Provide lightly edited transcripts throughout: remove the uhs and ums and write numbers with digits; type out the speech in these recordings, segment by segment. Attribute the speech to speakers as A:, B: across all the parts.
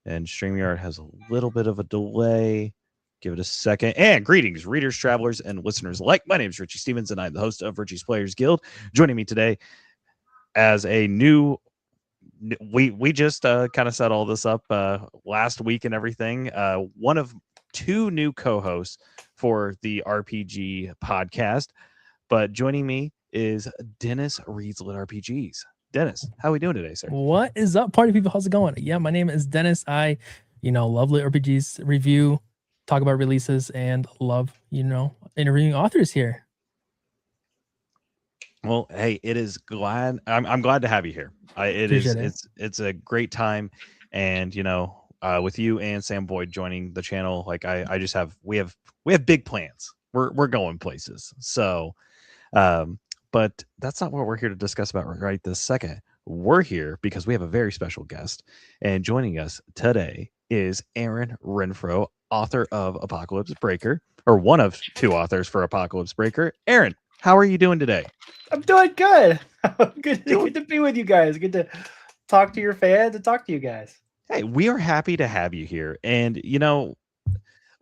A: and StreamYard has a little bit of a delay. Give it a second. And greetings, readers, travelers, and listeners alike. My name is Richey Stevens, and I'm the host of Richey's Players Guild. Joining me today as a new, we just kind of set all this up last week and everything. One of two new co-hosts for the RPG podcast, but joining me is Dennis Reads Lit RPGs. Dennis, how are we doing today, sir?
B: What is up, party people? How's it going? Yeah, my name is Dennis. I, love lit RPGs, review, talk about releases, and love, interviewing authors here.
A: Well, hey, it is glad. I'm glad to have you here. It's a great time, and with you and Sam Boyd joining the channel, like I just we have big plans. We're going places. So, but that's not what we're here to discuss about right this second. We're here because we have a very special guest, and joining us today is Aaron Renfroe, author of Apocalypse Breaker, or one of two authors for Apocalypse Breaker. Aaron, how are you doing today?
C: I'm doing good. Good to be with you guys. Good to talk to your fans and talk to you guys.
A: Hey, we are happy to have you here. And,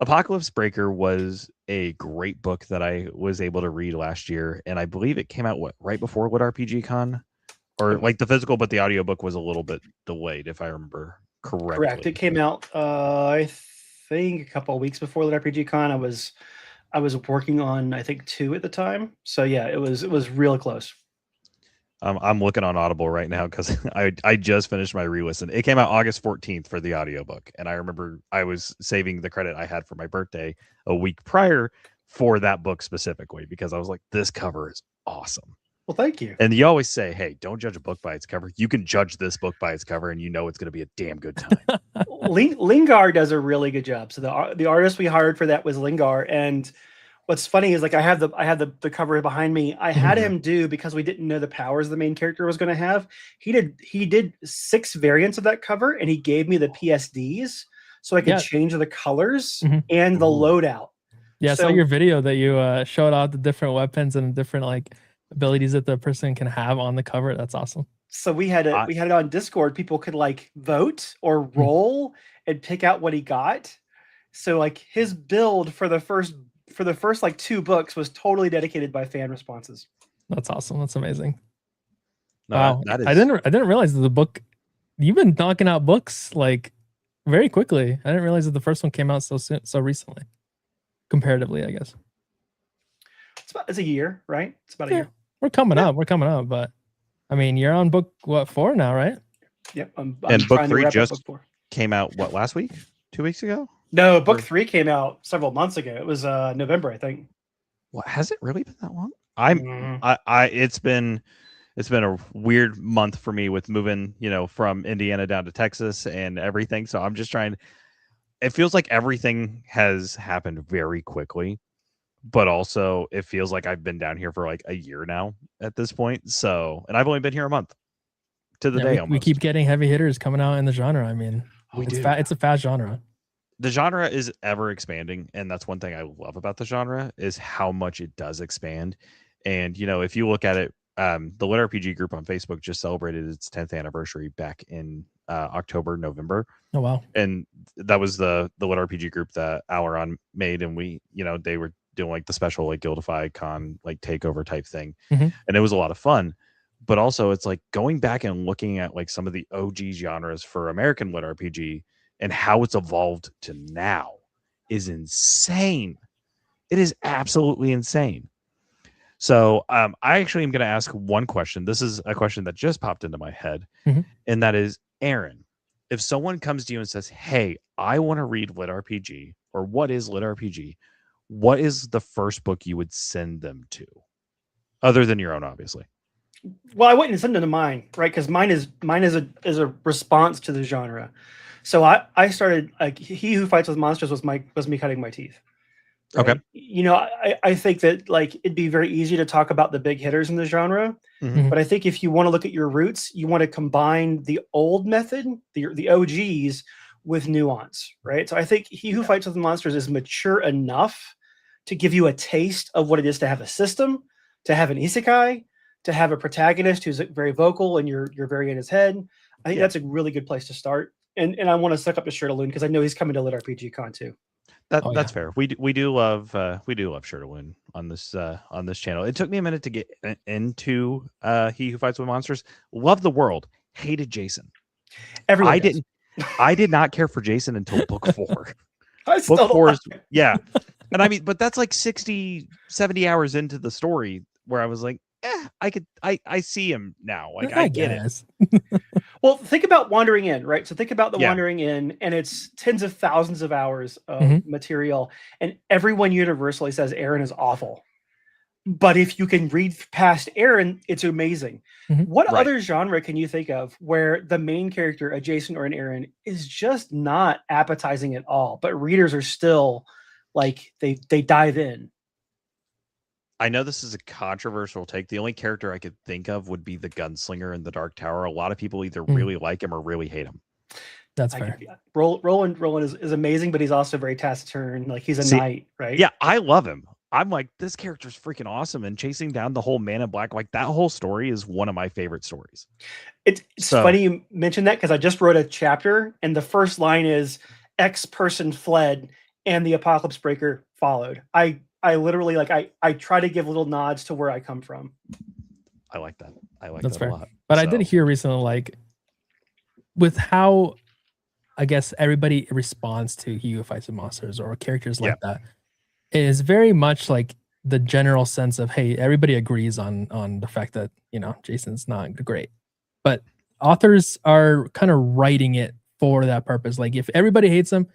A: Apocalypse Breaker was a great book that I was able to read last year. And I believe it came out, right before Lit RPG Con? Or like the physical, but the audiobook was a little bit delayed, if I remember correctly.
C: Correct. It came out, I think, a couple of weeks before Lit RPG Con. I was working on, I think, 2 at the time. So yeah, it was real close.
A: I'm looking on Audible right now because I just finished my re-listen. It came out August 14th for the audiobook. And I remember I was saving the credit I had for my birthday a week prior for that book specifically, because I was like, this cover is awesome.
C: Well, thank you.
A: And you always say, hey, don't judge a book by its cover. You can judge this book by its cover, and it's going to be a damn good time.
C: Lingar does a really good job. So the artist we hired for that was Lingar. And what's funny is, like, I have the cover behind me. I had him do, because we didn't know the powers the main character was going to have. He did 6 variants of that cover, and he gave me the PSDs so I could change the colors and the loadout.
B: Yeah, I saw your video that you showed out the different weapons and different abilities that the person can have on the cover. That's awesome.
C: So we had it on Discord. People could vote or roll and pick out what he got. So his build for the first 2 books was totally dedicated by fan responses.
B: That's awesome. That's amazing.
A: No,
B: wow. I didn't realize that the book, you've been knocking out books very quickly. I didn't realize that the first one came out so recently, comparatively, I guess.
C: It's a year, right? It's about a year.
B: We're coming up, but I mean, you're on book 4 now, right?
C: Yep.
A: And book 3 just came out last week? 2 weeks ago?
C: No, book 3 came out several months ago. It was November, I think.
A: Well, has it really been that long? It's been a weird month for me with moving, from Indiana down to Texas and everything. So I'm just trying. It feels like everything has happened very quickly, but also it feels like I've been down here for a year now at this point. So, and I've only been here a month to the day.
B: We keep getting heavy hitters coming out in the genre. I mean, it's a fast genre.
A: The genre is ever expanding, and that's one thing I love about the genre is how much it does expand. And if you look at it, the Lit RPG group on Facebook just celebrated its 10th anniversary back in October, November.
B: Oh wow!
A: And that was the Lit RPG group that Auron made, and we, they were doing the special Guildify Con takeover type thing, and it was a lot of fun. But also, it's going back and looking at some of the OG genres for American Lit RPG. And how it's evolved to now is insane. It is absolutely insane. So I actually am going to ask one question. This is a question that just popped into my head. And that is, Aaron, if someone comes to you and says, hey, I want to read Lit RPG, or what is Lit RPG? What is the first book you would send them to? Other than your own, obviously.
C: Well, I wouldn't send them to mine, right? Because mine is a response to the genre. So I started He Who Fights with Monsters was me cutting my teeth. Right?
A: Okay.
C: I think that it'd be very easy to talk about the big hitters in the genre, but I think if you want to look at your roots, you want to combine the old method, the OGs, with nuance, right? So I think He Who Fights with Monsters is mature enough to give you a taste of what it is to have a system, to have an isekai, to have a protagonist who's very vocal and you're very in his head. I think that's a really good place to start. and I want to suck up to Shirtaloon because I know he's coming to Lit RPG Con too.
A: That's fair. We do love Shirtaloon on this channel. It took me a minute to get into He Who Fights with Monsters. Love the world. Hated Jason.
C: Everyone
A: I did not care for Jason until book 4.
C: Book
A: 4 is, yeah. And I mean, but that's like 60, 70 hours into the story where I was like, I see him now. Like I get it.
C: Well, think about Wandering Inn, right? So think about the Wandering Inn, and it's tens of thousands of hours of material, and everyone universally says Aaron is awful. But if you can read past Aaron, it's amazing. What other genre can you think of where the main character, a Jason or an Aaron, is just not appetizing at all, but readers are still like they dive in?
A: I know this is a controversial take. The only character I could think of would be the gunslinger in the Dark Tower. A lot of people either really like him or really hate him.
B: That's fair.
C: Roland is amazing, but he's also very taciturn. Like he's a knight, right?
A: Yeah, I love him. I'm like, this character's freaking awesome. And chasing down the whole Man in Black, like that whole story is one of my favorite stories.
C: It's funny you mentioned that because I just wrote a chapter and the first line is X person fled and the Apocalypse Breaker followed. I literally I try to give little nods to where I come from.
A: I like that.
B: That's
A: that
B: fair.
A: a lot.
B: But I did hear recently, like with how I guess everybody responds to He Who Fights with Monsters or characters like that, it is very much like the general sense of, hey, everybody agrees on the fact that, you know, Jason's not great. But authors are kind of writing it for that purpose. Like if everybody hates him,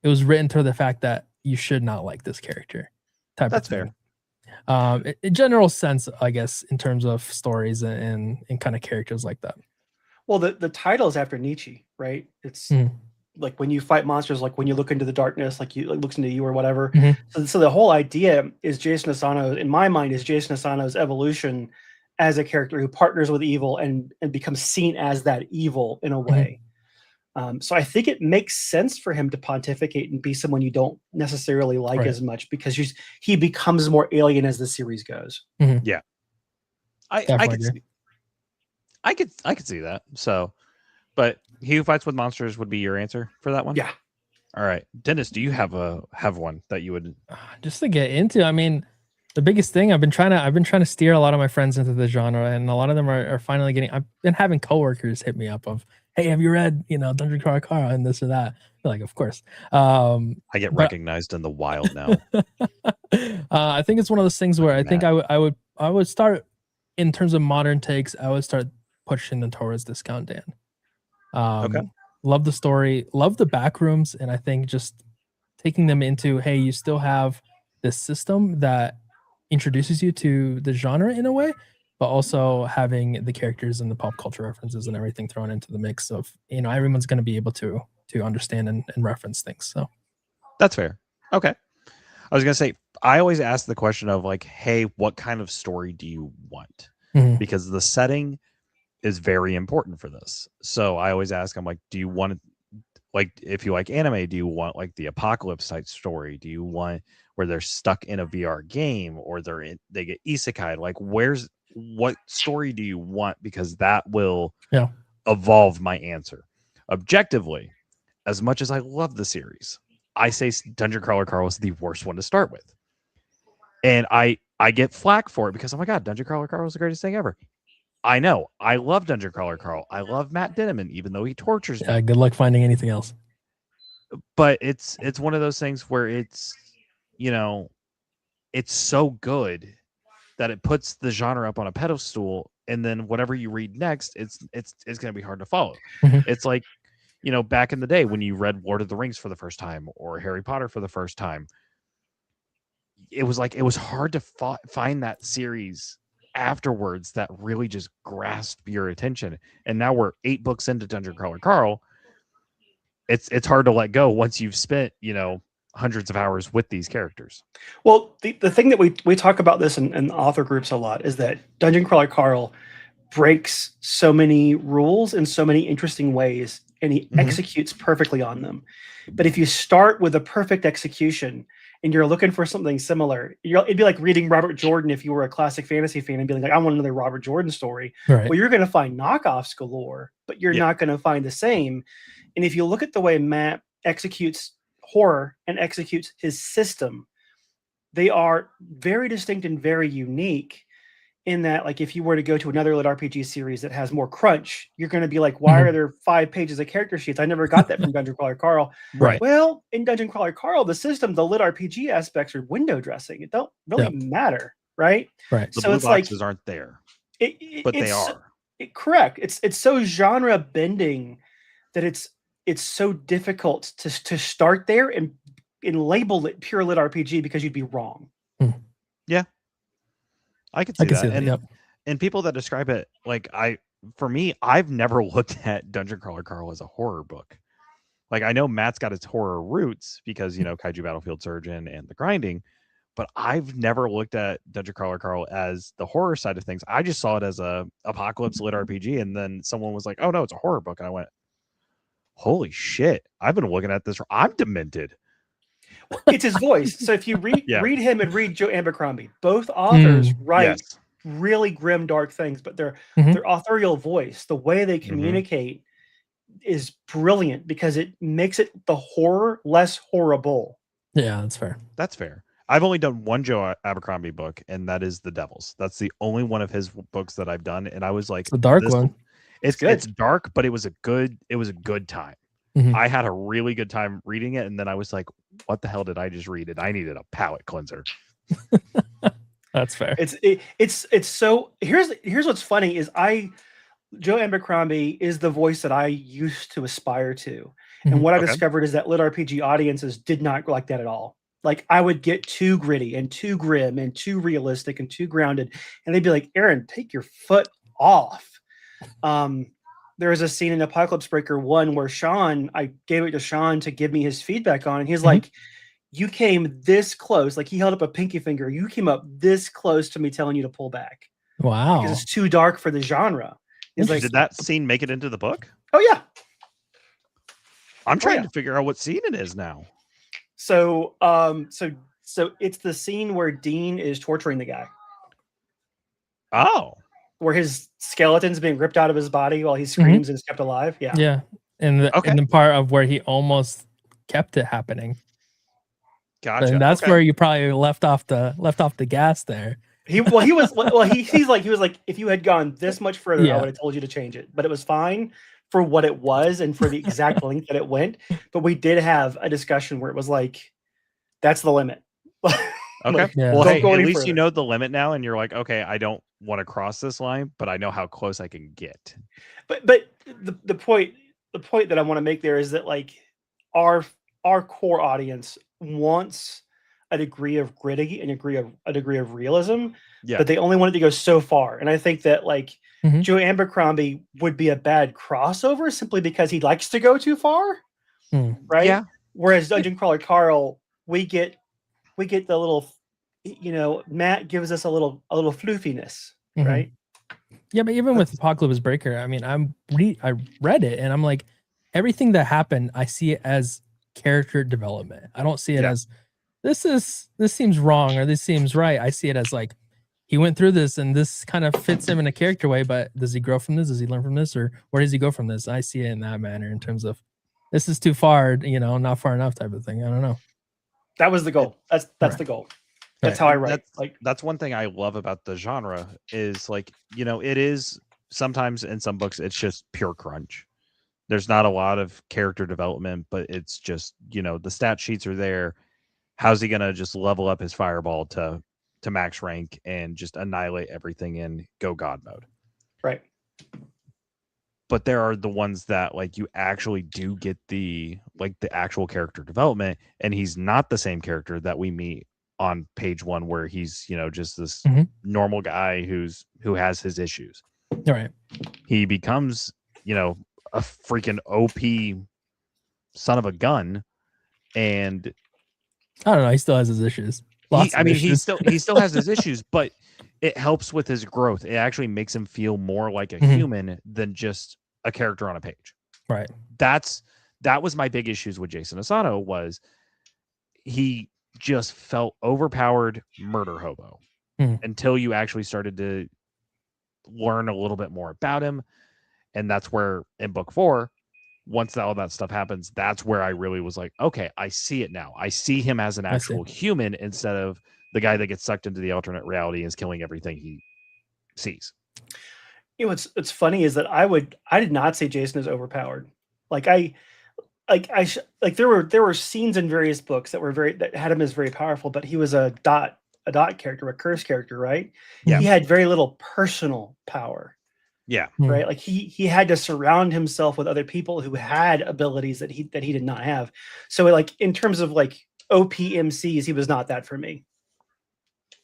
B: it was written to the fact that you should not like this character.
A: That's fair.
B: In general sense, I guess, in terms of stories and kind of characters like that.
C: Well, the title is after Nietzsche, right? It's like when you fight monsters, like when you look into the darkness, like you looks into you or whatever. So the whole idea is Jason Asano, in my mind, is Jason Asano's evolution as a character who partners with evil and becomes seen as that evil in a way. So I think it makes sense for him to pontificate and be someone you don't necessarily like as much because he becomes more alien as the series goes.
A: Yeah, I could see that. So, but He Who Fights with Monsters would be your answer for that one.
C: Yeah.
A: All right, Dennis, do you have one that you would
B: just to get into? I mean, the biggest thing I've been trying to steer a lot of my friends into the genre, and a lot of them are finally getting. I've been having coworkers hit me up of, hey, have you read, Dungeon Crawler Carl and this or that? They're like, of course.
A: I get recognized in the wild now.
B: I think it's one of those things where I think I would start, in terms of modern takes, I would start pushing them towards Discount Dan. Okay. Love the story, love the back rooms, and I think just taking them into, hey, you still have this system that introduces you to the genre in a way, but also having the characters and the pop culture references and everything thrown into the mix of, everyone's going to be able to understand and reference things. So
A: that's fair. Okay. I was going to say, I always ask the question of like, hey, what kind of story do you want? Because the setting is very important for this. So I always ask, I'm like, do you want, like, if you like anime, do you want like the apocalypse type story? Do you want where they're stuck in a VR game or they get isekai? Like, what story do you want? Because that will evolve my answer. Objectively, as much as I love the series, I say Dungeon Crawler Carl is the worst one to start with. And I get flack for it because, oh my God, Dungeon Crawler Carl is the greatest thing ever. I know. I love Dungeon Crawler Carl. I love Matt Dinneman, even though he tortures me.
B: Good luck finding anything else.
A: But it's one of those things where it's, it's so good that it puts the genre up on a pedestal, and then whatever you read next, it's going to be hard to follow. It's like, back in the day when you read Lord of the Rings for the first time or Harry Potter for the first time, it was hard to find that series afterwards that really just grasped your attention. And now we're 8 books into Dungeon Crawler Carl. It's hard to let go once you've spent, hundreds of hours with these characters.
C: Well, the thing that we talk about this in author groups a lot is that Dungeon Crawler Carl breaks so many rules in so many interesting ways, and he executes perfectly on them. But if you start with a perfect execution and you're looking for something similar, it'd be like reading Robert Jordan if you were a classic fantasy fan and being like, I want another Robert Jordan story.
B: Right.
C: Well, you're going to find knockoffs galore, but you're not going to find the same. And if you look at the way Matt executes horror and executes his system, they are very distinct and very unique. In that, like, if you were to go to another lit RPG series that has more crunch, you're going to be like, why are there 5 pages of character sheets? I never got that from Dungeon Crawler Carl.
B: Right.
C: Well, in Dungeon Crawler Carl, the system, the lit RPG aspects are window dressing. It don't really matter, right?
B: Right.
A: The blue boxes aren't there, but they are.
C: Correct. It's so genre bending that it's so difficult to start there and label it pure lit RPG because you'd be wrong.
A: Yeah. I could see that. And people that describe it, like, for me, I've never looked at Dungeon Crawler Carl as a horror book. Like, I know Matt's got his horror roots because, Kaiju Battlefield Surgeon and the grinding, but I've never looked at Dungeon Crawler Carl as the horror side of things. I just saw it as a apocalypse lit RPG, and then someone was like, oh no, it's a horror book. And I went, holy shit, I've been looking at this. I'm demented.
C: It's his voice. So if you read him and read Joe Abercrombie, both authors write really grim, dark things, but their authorial voice, the way they communicate, is brilliant because it makes it the horror less horrible.
B: Yeah, that's fair.
A: That's fair. I've only done one Joe Abercrombie book, and that is The Devils. That's the only one of his books that I've done, and I was like,
B: the dark one.
A: It's good. It's dark, but it was a good time. I had a really good time reading it, and then I was like, what the hell did I just read? And I needed a palate cleanser.
B: That's fair.
C: It's so here's what's funny is Joe Abercrombie is the voice that I used to aspire to. And what I discovered is that lit RPG audiences did not like that at all. Like, I would get too gritty and too grim and too realistic and too grounded, and they'd be like, Aaron, take your foot off. There was a scene in Apocalypse Breaker 1 where I gave it to Sean to give me his feedback on, and he's like, you came this close. Like, he held up a pinky finger. You came up this close to me telling you to pull back.
B: Wow.
C: Because it's too dark for the genre. He's like,
A: did that scene make it into the book?
C: Oh, yeah.
A: I'm trying to figure out what scene it is now.
C: So it's the scene where Dean is torturing the guy.
A: Oh.
C: Where his skeleton's being ripped out of his body while he screams and is kept alive. Yeah.
B: Yeah. And the part of where he almost kept it happening.
A: Gotcha.
B: And that's where you probably left off the gas there.
C: He was like, if you had gone this much further, I would have told you to change it. But it was fine for what it was and for the exact length that it went. But we did have a discussion where it was like, that's the limit.
A: Okay.
C: Like,
A: well, hey, at least
C: further.
A: you know the limit now, and you're like, okay, I don't want to cross this line, but I know how close I can get.
C: But the point that I want to make there is that, like, our core audience wants a degree of gritty and a degree of realism, but they only want it to go so far. And I think that, like, Joe Abercrombie would be a bad crossover simply because he likes to go too far, right? Yeah. Whereas Dungeon Crawler Carl, we get the little, Matt gives us a little floofiness, right?
B: Yeah, but even with Apocalypse Breaker, I mean, I read it and I'm like, everything that happened, I see it as character development. I don't see it as this seems wrong or this seems right. I see it as like, he went through this and this kind of fits him in a character way, but does he grow from this? Does he learn from this? Or where does he go from this? I see it in that manner in terms of this is too far, not far enough type of thing. I don't know.
C: That was the goal. That's the goal. That's how I write.
A: That's one thing I love about the genre is, like, it is sometimes in some books it's just pure crunch. There's not a lot of character development, but it's just, the stat sheets are there. How's he gonna just level up his fireball to max rank and just annihilate everything in go God mode?
C: Right.
A: But there are the ones that, like, you actually do get the actual character development, and he's not the same character that we meet on page 1 where he's, just this normal guy who has his issues.
B: All right.
A: He becomes, a freaking OP son of a gun, and
B: I don't know, he still has his issues.
A: He still has his issues, but it helps with his growth. It actually makes him feel more like a human than just a character on a page.
B: Right.
A: That was my big issues with Jason Asano was he just felt overpowered murder hobo until you actually started to learn a little bit more about him. And that's where in book 4, once all that stuff happens, that's where I really was like, okay, I see it now. I see him as an actual human instead of the guy that gets sucked into the alternate reality and is killing everything he sees.
C: You know, what's funny is that I did not say Jason is overpowered. Like there were scenes in various books that had him as very powerful, but he was a dot character, a curse character, right?
A: Yeah.
C: He had very little personal power.
A: Yeah.
C: Right. Like he had to surround himself with other people who had abilities that he did not have. So like in terms of like OPMCs, he was not that for me.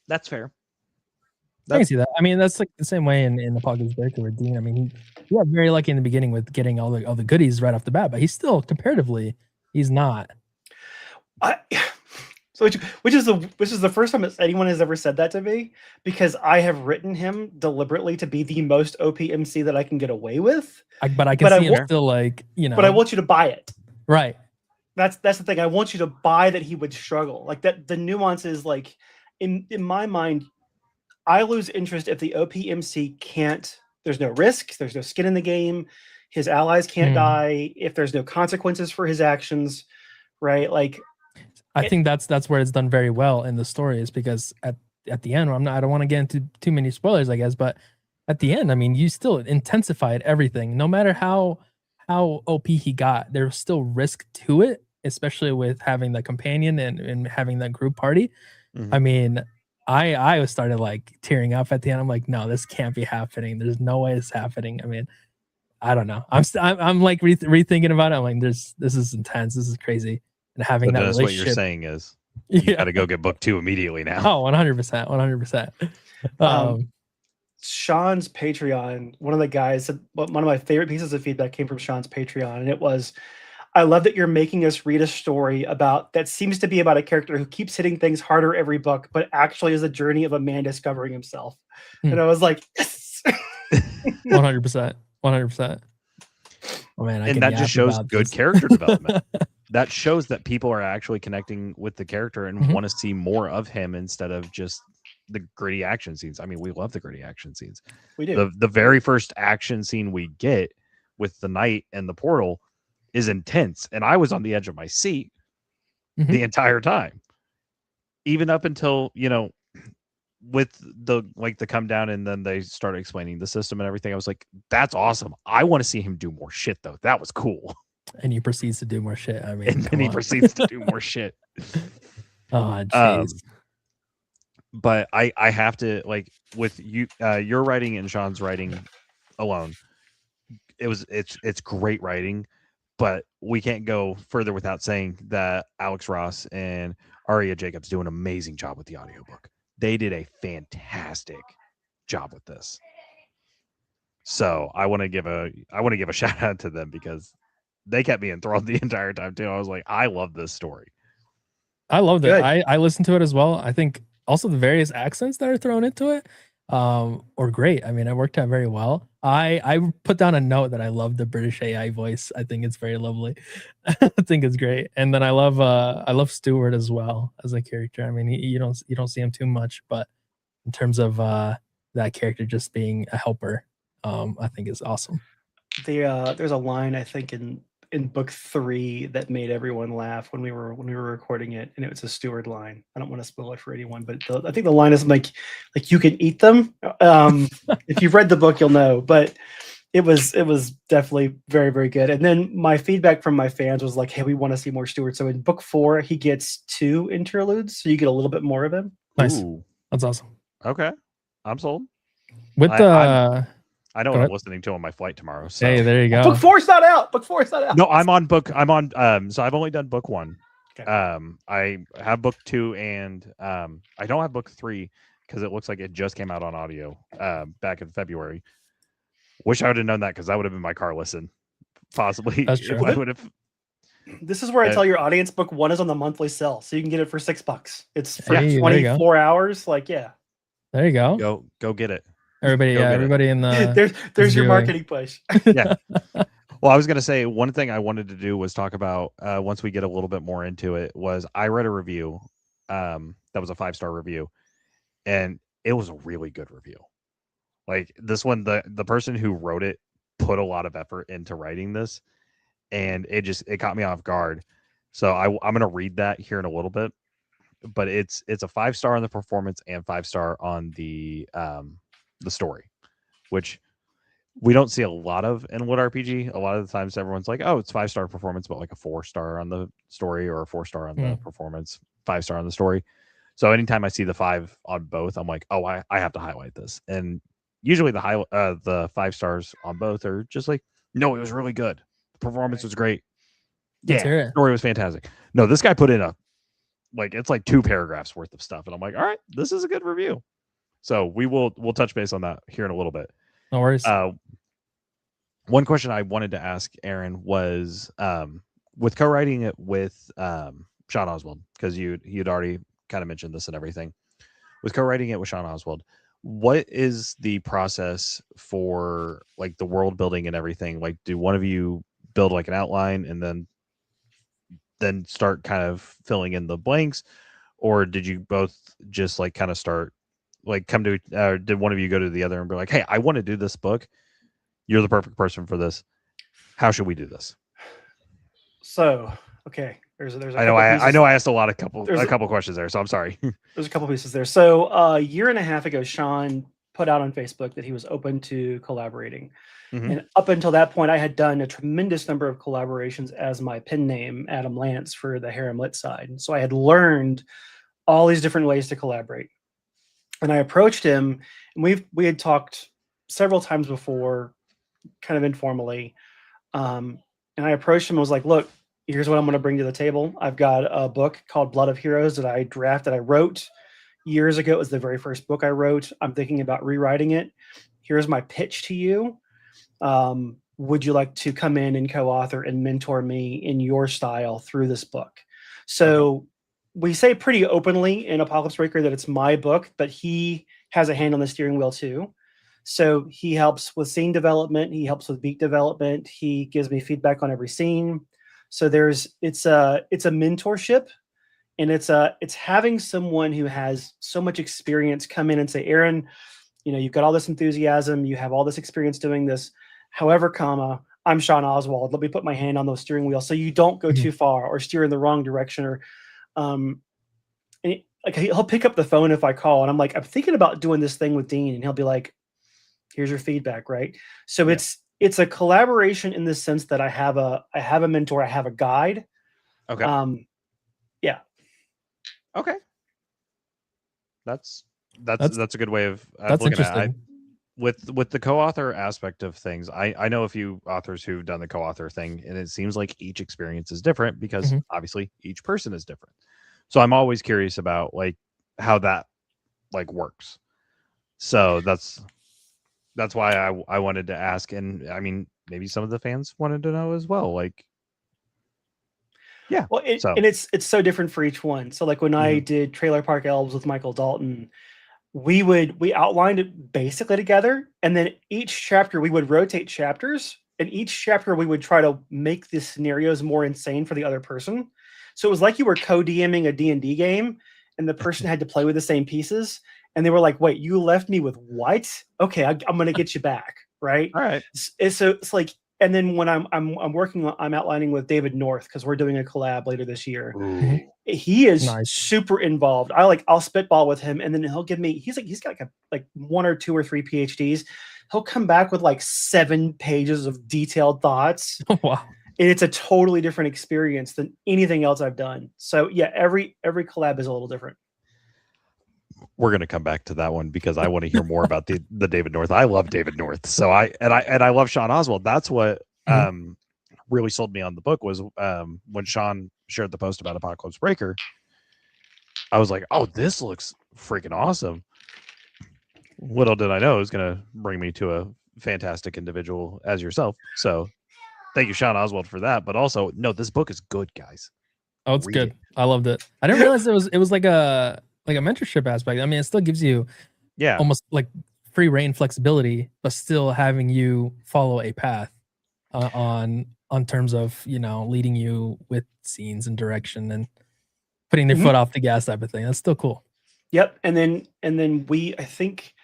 A: That's fair.
B: I can see that. I mean, that's like the same way in Apocalypse Breaker with Dean. I mean, he got very lucky in the beginning with getting all the goodies right off the bat, but he's still comparatively, he's not.
C: So which is the first time that anyone has ever said that to me, because I have written him deliberately to be the most OPMC that I can get away with.
B: But I can see him still like, you know.
C: But I want you to buy it.
B: Right.
C: That's the thing. I want you to buy that he would struggle. Like that. The nuance is like in my mind, I lose interest if the OPMC can't. There's no risk. There's no skin in the game. His allies can't die. If there's no consequences for his actions, right? Like.
B: I think that's where it's done very well in the story, is because at the end, I don't want to get into too many spoilers, I guess, but at the end, I mean, you still intensified everything. No matter how OP he got, there's still risk to it, especially with having the companion and having that group party. I mean, I started like tearing up at the end. I'm like, no, this can't be happening. There's no way it's happening. I mean, I don't know. I'm like rethinking about it. I'm like, this is intense. This is crazy. And having that relationship.
A: What you're saying is you got to go get book 2 immediately now.
B: Oh, 100%.
C: Sean's Patreon, one of the guys said, one of my favorite pieces of feedback came from Sean's Patreon, and it was, I love that you're making us read a story that seems to be about a character who keeps hitting things harder every book, but actually is a journey of a man discovering himself. And I was like, yes.
B: 100%. Oh man,
A: and that just shows good character development. That shows that people are actually connecting with the character and want to see more of him instead of just the gritty action scenes. I mean, we love the gritty action scenes.
C: We do.
A: The very first action scene we get with the knight and the portal is intense, and I was on the edge of my seat the entire time, even up until, you know, with the come down and then they started explaining the system and everything. I was like, that's awesome. I want to see him do more shit though. That was cool.
B: And he proceeds to do more shit. I mean,
A: and then he proceeds to do more shit.
B: Oh, jeez.
A: But I have to, like, with you, your writing and Sean's writing alone, it's great writing, but we can't go further without saying that Alex Ross and Aria Jacobs do an amazing job with the audiobook. They did a fantastic job with this. So I want to give a shout out to them because they kept me enthralled the entire time too. I was like, I love this story.
B: I loved it. I listened to it as well. I think also the various accents that are thrown into it are great. I mean, it worked out very well. I put down a note that I love the British AI voice. I think it's very lovely. I think it's great. And then I love Stewart as well as a character. I mean, you don't see him too much, but in terms of that character just being a helper, I think is awesome.
C: There's a line I think in book 3 that made everyone laugh when we were recording it, and it was a Stewart line. I don't want to spoil it for anyone, but I think the line is like you can eat them. If you've read the book, you'll know. But it was definitely very, very good. And then my feedback from my fans was like, hey, we want to see more Stewart. So in book 4, he gets 2 interludes, so you get a little bit more of him.
B: Nice. Ooh. That's awesome.
A: Okay, I'm sold.
B: With
A: I know what I'm listening to on my flight tomorrow. So.
B: Hey, there you go.
C: Book 4's not out.
A: No, so I've only done book 1. Okay. I have book 2 and I don't have book 3 because it looks like it just came out on audio back in February. Wish I would have known that because that would have been my car listen. Possibly.
B: That's true.
A: I would have.
C: This is where I tell your audience book 1 is on the monthly sale, so you can get it for $6. It's for 24 hours. Like, yeah.
B: There you go.
A: Go get it.
B: Everybody in the
C: there's your marketing push.
A: Yeah. Well, I was gonna say one thing I wanted to do was talk about once we get a little bit more into it was I read a review that was a 5-star review, and it was a really good review. Like this one, the person who wrote it put a lot of effort into writing this, and it caught me off guard. So I'm gonna read that here in a little bit, but it's a 5-star on the performance and 5-star on the story, which we don't see a lot of in Wood RPG. A lot of the times everyone's like, oh, it's 5-star performance, but like a 4-star on the story or a 4-star on the performance, 5-star on the story. So anytime I see the 5 on both, I'm like, oh, I have to highlight this. And usually the 5 stars on both are just like, no, it was really good. The performance was great. Yeah, story was fantastic. No, this guy put in it's like 2 paragraphs worth of stuff, and I'm like, all right, this is a good review. So we'll touch base on that here in a little bit.
B: No worries.
A: One question I wanted to ask Aaron was with co-writing it with Sean Oswald, because you'd already kind of mentioned this and everything. With co-writing it with Sean Oswald, what is the process for like the world building and everything? Like, do one of you build like an outline and then start kind of filling in the blanks, or did you both just like kind of start like come to did one of you go to the other and be like, hey, I want to do this book, you're the perfect person for this, how should we do this?
C: So okay, there's
A: I know I asked a couple questions there, so I'm sorry.
C: There's a couple pieces there. So a year and a half ago, Sean put out on Facebook that he was open to collaborating. And up until that point, I had done a tremendous number of collaborations as my pen name, Adam Lance, for the Harem Lit side. So I had learned all these different ways to collaborate. And I approached him, and we had talked several times before, kind of informally. And I approached him and was like, look, here's what I'm going to bring to the table. I've got a book called Blood of Heroes that I wrote years ago. It was the very first book I wrote. I'm thinking about rewriting it. Here's my pitch to you. Would you like to come in and co-author and mentor me in your style through this book? So we say pretty openly in Apocalypse Breaker that it's my book, but he has a hand on the steering wheel too. So he helps with scene development. He helps with beat development. He gives me feedback on every scene. So it's a mentorship, and it's having someone who has so much experience come in and say, Aaron, you've got all this enthusiasm, you have all this experience doing this. However, I'm Sean Oswald. Let me put my hand on those steering wheels so you don't go too far or steer in the wrong direction. Or, he'll pick up the phone if I call, and I'm like, I'm thinking about doing this thing with Dean, and he'll be like, here's your feedback, right? So it's a collaboration in the sense that I have a mentor, I have a guide.
A: Okay.
C: Yeah.
A: Okay. That's a good way of looking at it. With the co-author aspect of things, I know a few authors who've done the co-author thing, and it seems like each experience is different because obviously each person is different. So I'm always curious about like how that like works. So that's why I wanted to ask, and I mean maybe some of the fans wanted to know as well. Like, yeah.
C: Well, and it's so different for each one. So like when I did Trailer Park Elves with Michael Dalton, we outlined it basically together, and then each chapter we would rotate chapters, and each chapter we would try to make the scenarios more insane for the other person. So it was like you were co-DMing a D&D game, and the person had to play with the same pieces, and they were like, wait, you left me with what? Okay, I'm going to get you back, right?
A: All right.
C: So it's like, and then when I'm outlining with David North, because we're doing a collab later this year. He is super involved. I'll spitball with him, and then he'll give me. He's got like 1 or 2 or 3 PhDs. He'll come back with like 7 pages of detailed thoughts.
B: Oh, wow!
C: And it's a totally different experience than anything else I've done. So yeah, every collab is a little different.
A: We're going to come back to that one because I want to hear more about the David North. I love David North. So I love Sean Oswald. That's what really sold me on the book was when Sean shared the post about Apocalypse Breaker. I was like, oh, this looks freaking awesome. Little did I know it was going to bring me to a fantastic individual as yourself. So thank you, Sean Oswald, for that. But also, no, this book is good, guys.
B: Oh, it's good. I loved it. I didn't realize it was like a mentorship aspect. I mean, it still gives you almost like free reign flexibility, but still having you follow a path on terms of leading you with scenes and direction. And putting their foot off the gas type of thing. That's still cool.
C: Yep. And then I think,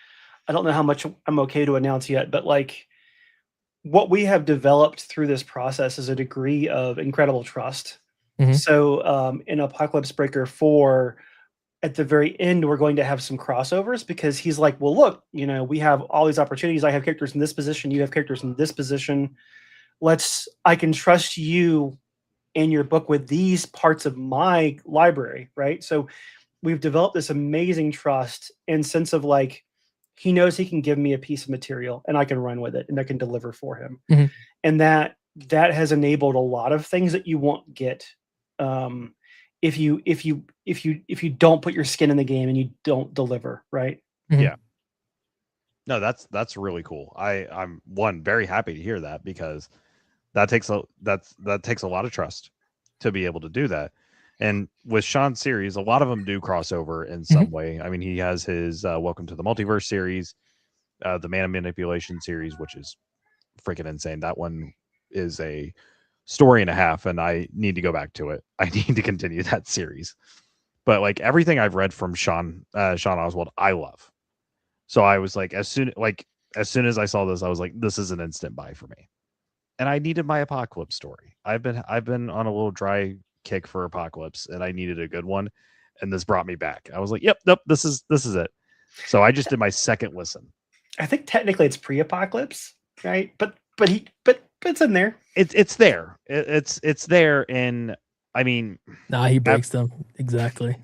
C: I don't know how much I'm okay to announce yet, but like what we have developed through this process is a degree of incredible trust. So in Apocalypse Breaker 4, at the very end, we're going to have some crossovers because he's like, well, look, we have all these opportunities. I have characters in this position. You have characters in this position. I can trust you and your book with these parts of my library, right? So we've developed this amazing trust and sense of like, he knows he can give me a piece of material and I can run with it and I can deliver for him. And that has enabled a lot of things that you won't get if you don't put your skin in the game and you don't deliver, right?
A: Yeah. No, that's really cool. I'm very happy to hear that, because that takes a lot of trust to be able to do that. And with Sean's series, a lot of them do crossover in some way. I mean, he has his Welcome to the Multiverse series, the Mana Manipulation series, which is freaking insane. That one is a story and a half, and I need to go back to it. I need to continue that series. But like everything I've read from Sean Oswald, I love. So I was like, as soon as I saw this, I was like, this is an instant buy for me. And I needed my Apocalypse story. I've been on a little dry kick for Apocalypse, and I needed a good one, and this brought me back. I was like, yep, this is it. So I just did my second listen.
C: I think technically it's pre-Apocalypse, right? But it's in there.
A: It's there. It's there, and I mean,
B: he breaks them exactly.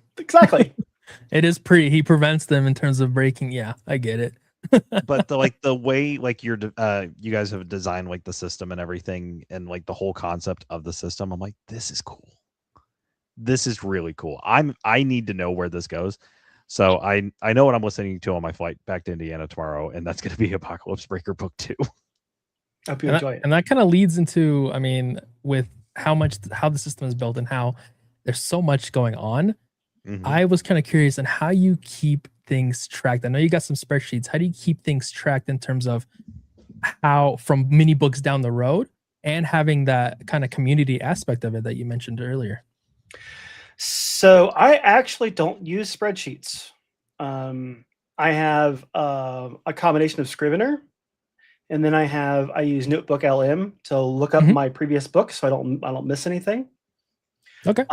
C: It
B: is he prevents them in terms of breaking. Yeah, I get it.
A: But the way like you guys have designed like the system and everything, and like the whole concept of the system, I'm like, this is cool. This is really cool. I need to know where this goes. So I know what I'm listening to on my flight back to Indiana tomorrow, and that's going to be Apocalypse Breaker Book 2.
C: Hope you enjoy it.
B: And that kind of leads into, I mean, with how the system is built and how there's so much going on. I was kind of curious on how you keep things tracked. I know you got some spreadsheets. How do you keep things tracked in terms of how from mini books down the road and having that kind of community aspect of it that you mentioned earlier?
C: So I actually don't use spreadsheets. I have a combination of Scrivener, and then I use Notebook LM to look up my previous books so I don't miss anything.
B: Okay.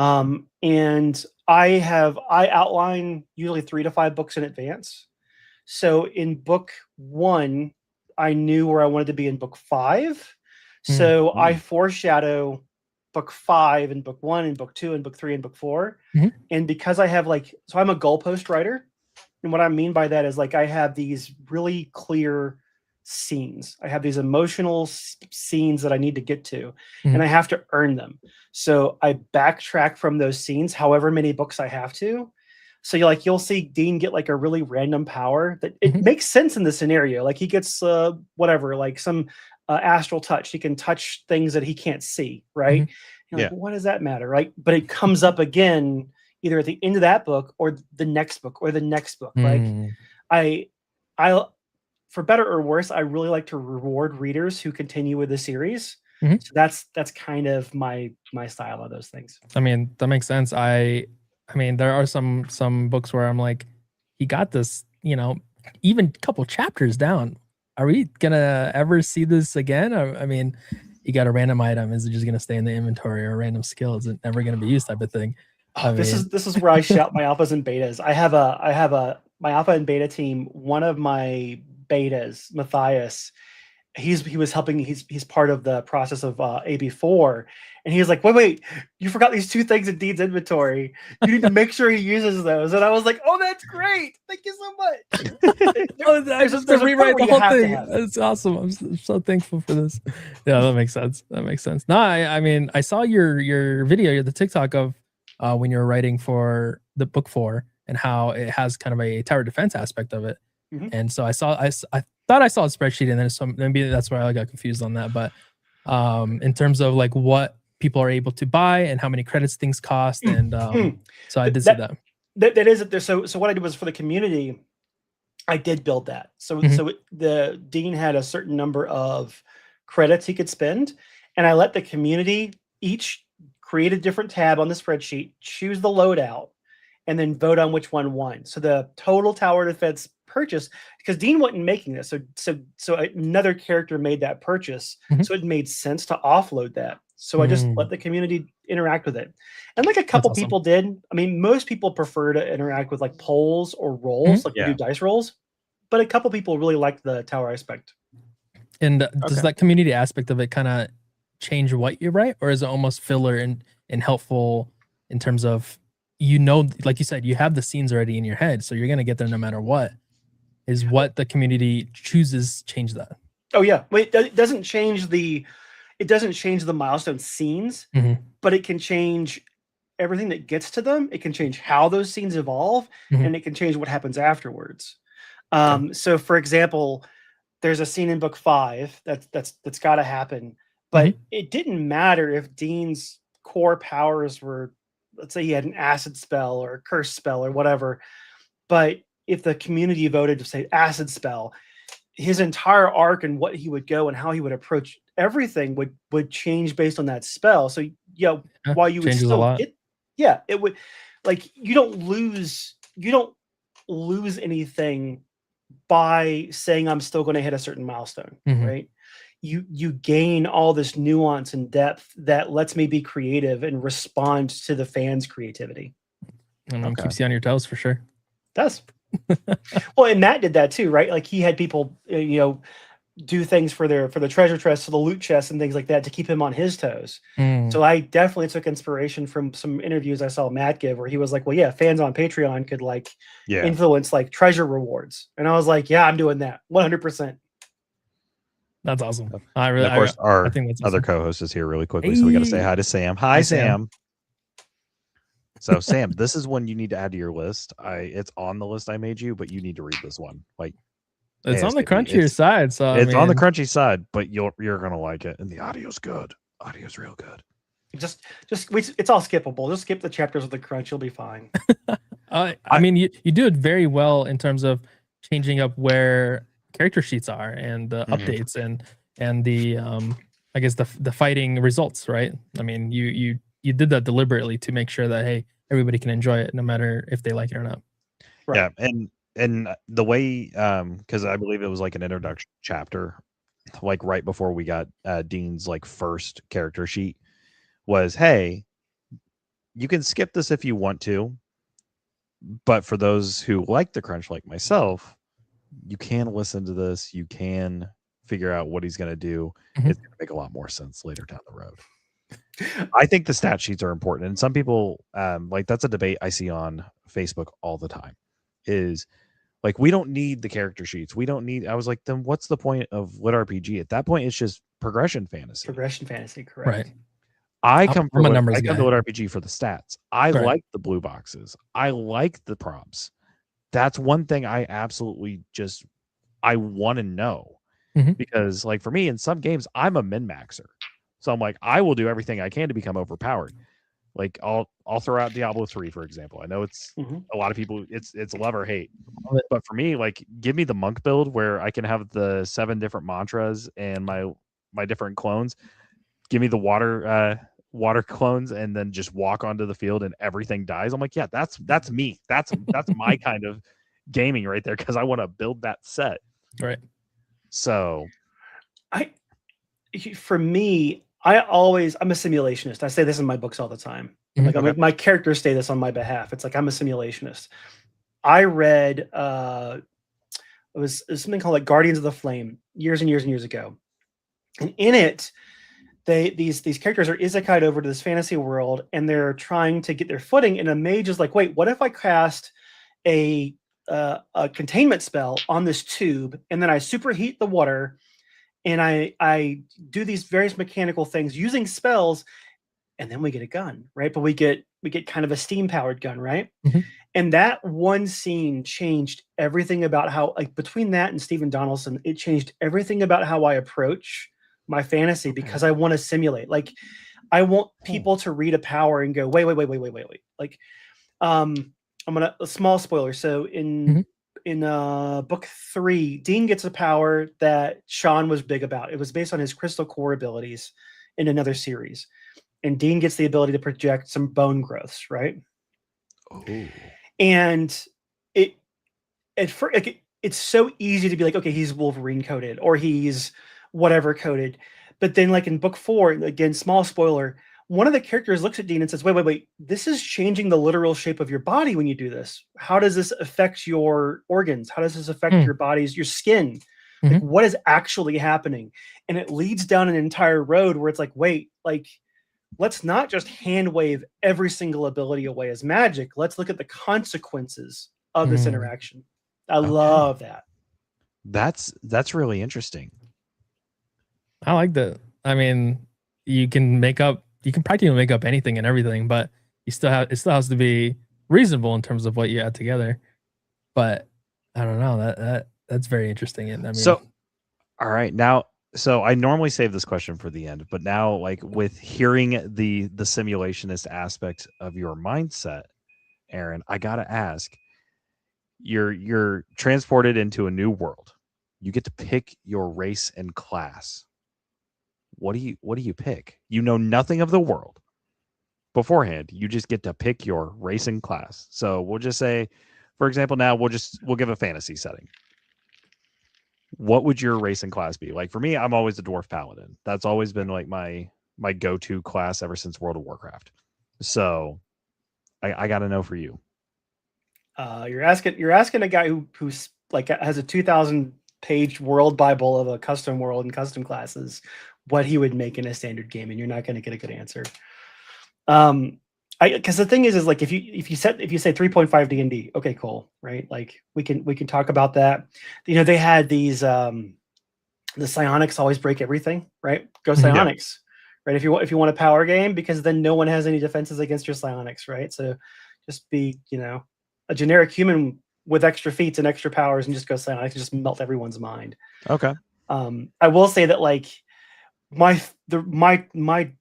C: And I outline usually 3 to 5 books in advance. So in book 1, I knew where I wanted to be in book 5. So I foreshadow book 5 and book 1 and book 2 and book 3 and book 4. And because I have so I'm a goalpost writer. And what I mean by that is like, I have these really clear scenes. I have these emotional scenes that I need to get to, and I have to earn them. So I backtrack from those scenes, however many books I have to. So you'll see Dean get like a really random power that it makes sense in the scenario. Like he gets whatever, like some astral touch. He can touch things that he can't see, right? Like, what does that matter, right? But it comes up again either at the end of that book or the next book or the next book. Like I for better or worse, I really like to reward readers who continue with the series. So that's kind of my style of those things.
B: I mean, that makes sense. I mean, there are some books where I'm like, he got this, even a couple chapters down. Are we gonna ever see this again? I mean, you got a random item. Is it just gonna stay in the inventory, or a random skill? Is it never gonna be used, type of thing?
C: This is where I shout my alphas and betas. I have my alpha and beta team. One of my betas, Matthias, he was helping. He's part of the process of AB4, and he's like, wait, you forgot these 2 things in Dean's inventory. You need to make sure he uses those. And I was like, oh, that's great. Thank you so much.
B: I just to rewrite the whole thing. That's awesome. I'm so thankful for this. Yeah, that makes sense. No, I mean, I saw your video, the TikTok of when you're writing for the book 4 and how it has kind of a tower defense aspect of it. And so I thought I saw a spreadsheet, and then maybe that's where I got confused on that. But in terms of like what people are able to buy and how many credits things cost, and so I did see that.
C: That is it. So what I did was for the community, I did build that. So the Dean had a certain number of credits he could spend, and I let the community each create a different tab on the spreadsheet, choose the loadout, and then vote on which one won. So the total tower defense purchase, because Dean wasn't making this, so another character made that purchase, so it made sense to offload that. So I just let the community interact with it, and like a couple people did. I mean, most people prefer to interact with like polls or rolls, like we do dice rolls, but a couple people really like the tower aspect.
B: And does that community aspect of it kind of change what you write, or is it almost filler and helpful in terms of, like you said, you have the scenes already in your head, so you're gonna get there no matter what? Is what the community chooses change that?
C: Oh yeah, wait, it doesn't change the milestone scenes, but it can change everything that gets to them. It can change how those scenes evolve, and it can change what happens afterwards. So for example, there's a scene in book 5 that's got to happen, but it didn't matter if Dean's core powers were, let's say he had an acid spell or a curse spell or whatever, but if the community voted to say acid spell, his entire arc and what he would go and how he would approach everything would change based on that spell. So while you would still get, it would, like, you don't lose anything by saying I'm still going to hit a certain milestone, right? You gain all this nuance and depth that lets me be creative and respond to the fans' creativity.
B: And keeps you on your toes for sure.
C: It does. Well, and Matt did that too, right? Like he had people, do things for the treasure chest, for the loot chest, and things like that to keep him on his toes. So I definitely took inspiration from some interviews I saw Matt give, where he was like, "Well, yeah, fans on Patreon could like influence like treasure rewards," and I was like, "Yeah, I'm doing that 100%."
B: That's awesome.
A: Of course, our other co-host is here really quickly, so we got to say hi to Sam. Hi, Sam. So Sam, this is one you need to add to your list. It's on the list I made you, but you need to read this one. Like,
B: it's on the crunchier side, so
A: it's on the crunchy side, but you're gonna like it, and the audio's good. Audio's real good.
C: Just it's all skippable. Just skip the chapters with the crunch. You'll be fine.
B: I mean, you do it very well in terms of changing up where character sheets are and the updates and the I guess the fighting results, right? I mean, you did that deliberately to make sure that, hey, everybody can enjoy it no matter if they like it or not.
A: Right. Yeah, and the way, because I believe it was like an introduction chapter, like right before we got Dean's like first character sheet, was, hey, you can skip this if you want to, but for those who like the crunch like myself, you can listen to this, you can figure out what he's going to do. It's going to make a lot more sense later down the road. I think the stat sheets are important, and some people like, that's a debate I see on Facebook all the time, is like, we don't need the character sheets, I was like, then what's the point of lit RPG? At that point, it's just progression fantasy,
C: correct?
B: Right.
A: I come to lit RPG for the stats. I like the blue boxes, I like the prompts. That's one thing I absolutely I want to know, because like for me, in some games I'm a min-maxer. So I'm like, I will do everything I can to become overpowered. Like I'll throw out Diablo 3, for example. I know it's a lot of people, it's love or hate. But for me, like, give me the monk build where I can have the 7 different mantras and my different clones. Give me the water clones and then just walk onto the field and everything dies. I'm like, yeah, that's me. That's my kind of gaming right there, because I want to build that set.
B: Right.
A: So
C: for me, I'm a simulationist. I say this in my books all the time. Like my characters say this on my behalf. It's like, I'm a simulationist. I read it was something called like Guardians of the Flame years and years and years ago. And in it, these characters are isekai'd over to this fantasy world, and they're trying to get their footing, and a mage is like, wait, what if I cast a containment spell on this tube, and then I superheat the water, and I do these various mechanical things using spells, and then we get a gun, right? But we get kind of a steam-powered gun, right? And that one scene changed everything about how, like, between that and Stephen Donaldson, it changed everything about how I approach my fantasy, because I want to simulate. Like, I want people to read a power and go, wait. Like, I'm gonna, a small spoiler. So in book 3, Dean gets a power that Sean was big about. It was based on his crystal core abilities in another series. and Dean gets the ability to project some bone growths, right?
A: Oh.
C: And it's so easy to be like, okay, he's Wolverine coded or he's whatever coded. But then, like in book 4, again, small spoiler, one of the characters looks at Dean and says, wait, this is changing the literal shape of your body when you do this. How does this affect your organs? How does this affect your body's, your skin? Like, what is actually happening? And it leads down an entire road where it's like, wait, like, let's not just hand wave every single ability away as magic. Let's look at the consequences of this interaction. I love that.
A: That's really interesting.
B: I like that. I mean, you can practically make up anything and everything, but it still has to be reasonable in terms of what you add together. But I don't know, that's very interesting. And I mean,
A: so all right, now, so I normally save this question for the end, but now, like, with hearing the simulationist aspect of your mindset, Aaron, I gotta ask, you're transported into a new world. You get to pick your race and class. What do you pick? You know nothing of the world beforehand. You just get to pick your race and class. So we'll just say, for example, now we'll give a fantasy setting. What would your race and class be? Like for me, I'm always a dwarf paladin. That's always been like my go-to class ever since World of Warcraft. So I got to know for you.
C: You're asking a guy who's like has a 2,000 page world Bible of a custom world and custom classes, what he would make in a standard game, and you're not going to get a good answer. Because the thing is like if you say 3.5 D&D, okay, cool, right? Like we can talk about that. You know, they had these the psionics always break everything, right? Go psionics, right? If you want a power game, because then no one has any defenses against your psionics, right? So just be, you know, a generic human with extra feats and extra powers and just go psionics and just melt everyone's mind.
A: Okay.
C: I will say that like my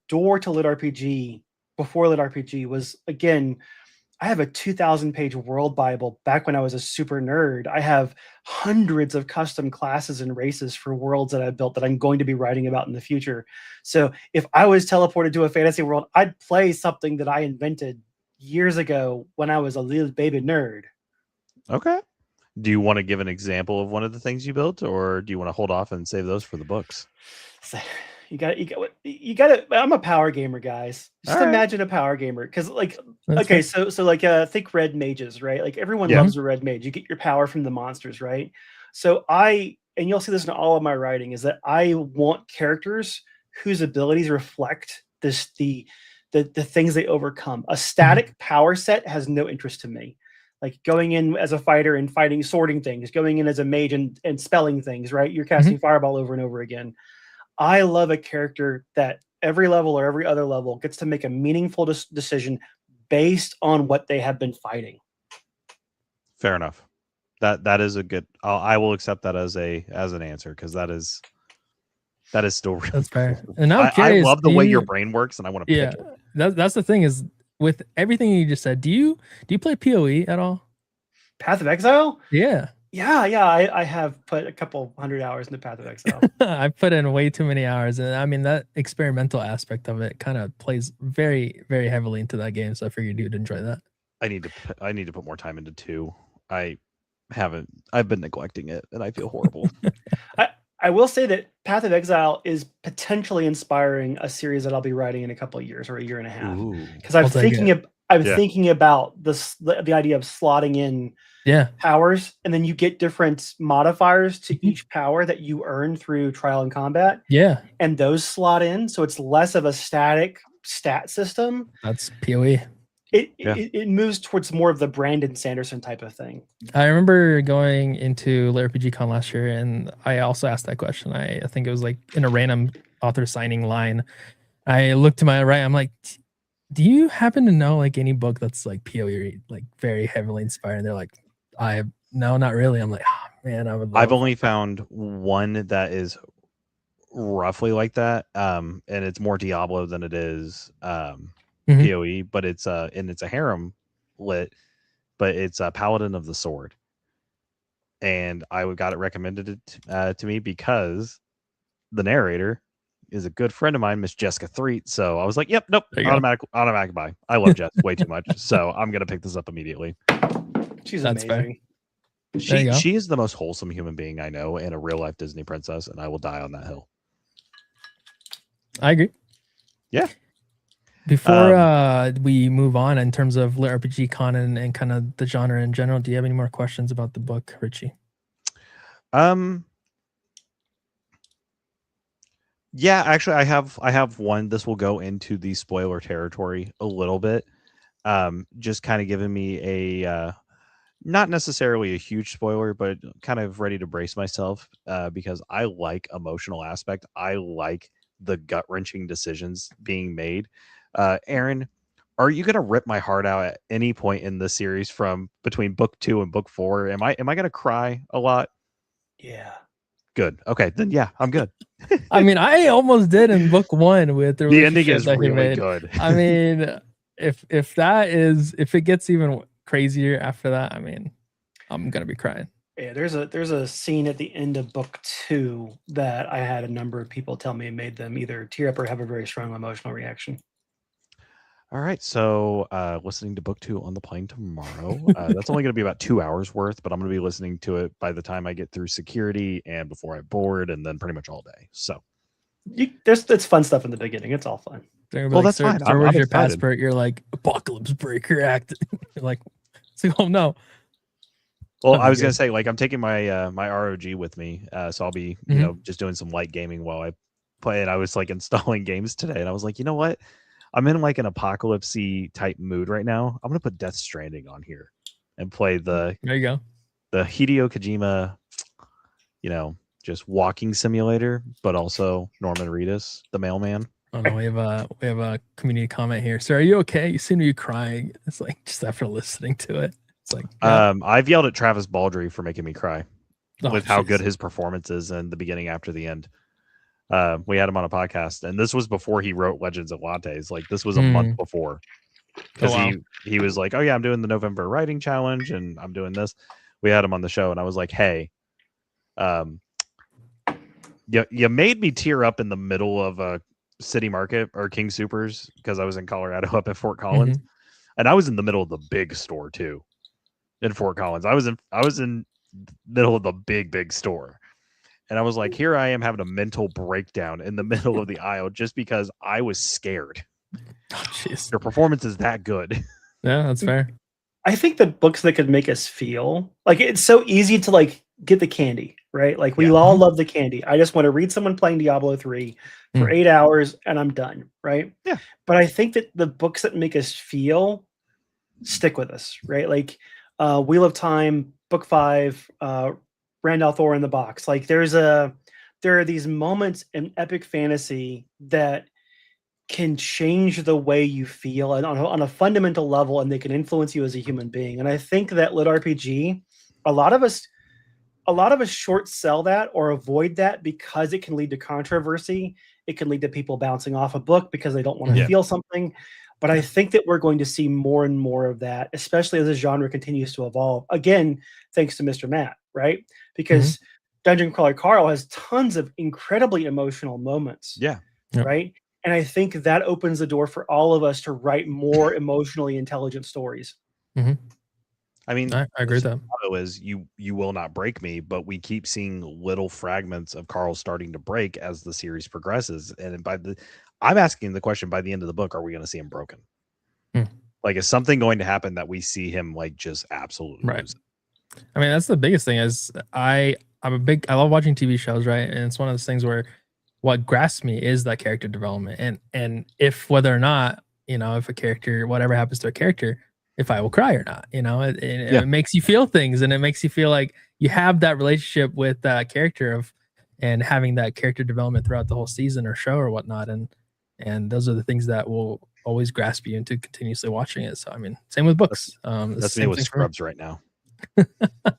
C: door to lit RPG before lit RPG was, again, I have a 2,000 page world Bible back when I was a super nerd. I have hundreds of custom classes and races for worlds that I built that I'm going to be writing about in the future. So if I was teleported to a fantasy world, I'd play something that I invented years ago when I was a little baby nerd.
A: Okay. Do you want to give an example of one of the things you built, or do you want to hold off and save those for the books?
C: You got it. I'm a power gamer, guys. Just imagine a power gamer, because like, okay, so like think red mages, right? Like everyone loves a red mage. You get your power from the monsters, right? So and you'll see this in all of my writing, is that I want characters whose abilities reflect the things they overcome. A static power set has no interest to me. Like going in as a fighter and sorting things, going in as a mage and spelling things, right? You're casting fireball over and over again. I love a character that every level or every other level gets to make a meaningful decision based on what they have been fighting.
A: Fair enough. That is a good. I will accept that as an answer, because that is still really
B: that's fair.
A: cool.
B: And I'm curious,
A: I love the way your brain works, and I want to pick it.
B: That's the thing is, with everything you just said, do you play PoE at all?
C: Path of Exile?
B: Yeah.
C: I have put a couple 100 hours into Path of Exile.
B: I put in way too many hours, and I mean that experimental aspect of it kind of plays very, very heavily into that game. So I figured you'd enjoy that.
A: I need to put more time into 2. I've been neglecting it, and I feel horrible.
C: I will say that Path of Exile is potentially inspiring a series that I'll be writing in a couple of years or a year and a half, because I'm thinking about the idea of slotting in powers, and then you get different modifiers to each power that you earn through trial and combat.
B: Yeah.
C: And those slot in, so it's less of a static stat system.
B: That's PoE.
C: It moves towards more of the Brandon Sanderson type of thing.
B: I remember going into RPG Con last year, and I also asked that question. I think it was like in a random author signing line. I looked to my right. I'm like, do you happen to know like any book that's like PoE, like very heavily inspired? And they're like, no, not really. I'm like, oh, man, I've
A: only found one that is roughly like that, and it's more Diablo than it is PoE, but it's a harem lit, but it's a Paladin of the Sword, and I got it recommended to me because the narrator a good friend of mine, Miss Jessica Threet. So I was like, yep, nope, automatic buy. I love Jess way too much, so I'm gonna pick this up immediately.
C: She's amazing.
A: She is the most wholesome human being I know, and a real life Disney princess, and I will die on that hill.
B: I agree.
A: Yeah.
B: Before we move on in terms of lit RPG con and kind of the genre in general, do you have any more questions about the book, Richey?
A: Yeah, actually, I have one. This will go into the spoiler territory a little bit. Just kind of giving me a not necessarily a huge spoiler, but kind of ready to brace myself because I like emotional aspect. I like the gut-wrenching decisions being made. Aaron, are you gonna rip my heart out at any point in the series from between book 2 and book 4? Am I gonna cry a lot?
C: Yeah.
A: Good. Okay, then yeah, I'm good.
B: I mean, I almost did in book 1 with the
A: ending is really good.
B: I mean, if it gets even crazier after that, I mean, I'm gonna be crying.
C: Yeah, there's a scene at the end of book 2 that I had a number of people tell me made them either tear up or have a very strong emotional reaction.
A: All right, so listening to book 2 on the plane tomorrow. That's only going to be about 2 hours worth, but I'm going to be listening to it by the time I get through security and before I board, and then pretty much all day. So
C: it's fun stuff in the beginning. It's all fun.
A: Well, that's fine.
B: Sir, where's your passport? You're like, Apocalypse Breaker Act. You're like, oh no.
A: Well, I was going to say, like, I'm taking my my ROG with me, so I'll be you know just doing some light gaming while I play. And I was like installing games today, and I was like, you know what? I'm in like an apocalypse-y type mood right now. I'm gonna put Death Stranding on here and play
B: there you go,
A: the Hideo Kojima, you know, just walking simulator, but also Norman Reedus, the mailman.
B: Oh no, we have a community comment here. Sir, are you okay? You seem to be crying. It's like just after listening to it. It's like
A: I've yelled at Travis Baldry for making me cry with how good his performance is in the beginning after the end. We had him on a podcast, and this was before he wrote Legends of Lattes. Like this was a month before, because he was like, "Oh yeah, I'm doing the November writing challenge, and I'm doing this." We had him on the show, and I was like, "Hey, you made me tear up in the middle of a city market or King Supers because I was in Colorado up at Fort Collins, and I was in the middle of the big store too, in Fort Collins. I was in middle of the big store." And I was like, here I am having a mental breakdown in the middle of the aisle just because I was scared.
B: Oh, jeez.
A: Your performance is that good.
B: Yeah, that's fair.
C: I think the books that could make us feel like it's so easy to like get the candy, right? Like we all love the candy. I just want to read someone playing Diablo 3 for 8 hours and I'm done, right?
A: Yeah.
C: But I think that the books that make us feel stick with us, right? Like Wheel of Time, book 5, Randall Thor in the Box. Like there are these moments in epic fantasy that can change the way you feel and on a fundamental level, and they can influence you as a human being. And I think that lit RPG, a lot of us short sell that or avoid that because it can lead to controversy. It can lead to people bouncing off a book because they don't want to feel something. But I think that we're going to see more and more of that, especially as the genre continues to evolve. Again, thanks to Mr. Matt, right? Because Dungeon Crawler Carl has tons of incredibly emotional moments.
A: Yeah.
C: Right? And I think that opens the door for all of us to write more emotionally intelligent stories.
A: I mean,
B: I agree with that.
A: The motto is you will not break me, but we keep seeing little fragments of Carl starting to break as the series progresses. And I'm asking the question, by the end of the book, are we going to see him broken? Like, is something going to happen that we see him like just absolutely lose?
B: I mean, that's the biggest thing is I love watching TV shows, right? And it's one of those things where what grasps me is that character development. And if whether or not, you know, if a character, whatever happens to a character, if I will cry or not, you know, it makes you feel things, and it makes you feel like you have that relationship with that character and having that character development throughout the whole season or show or whatnot. And those are the things that will always grasp you into continuously watching it. So, I mean, same with books.
A: That's me with Scrubs right now.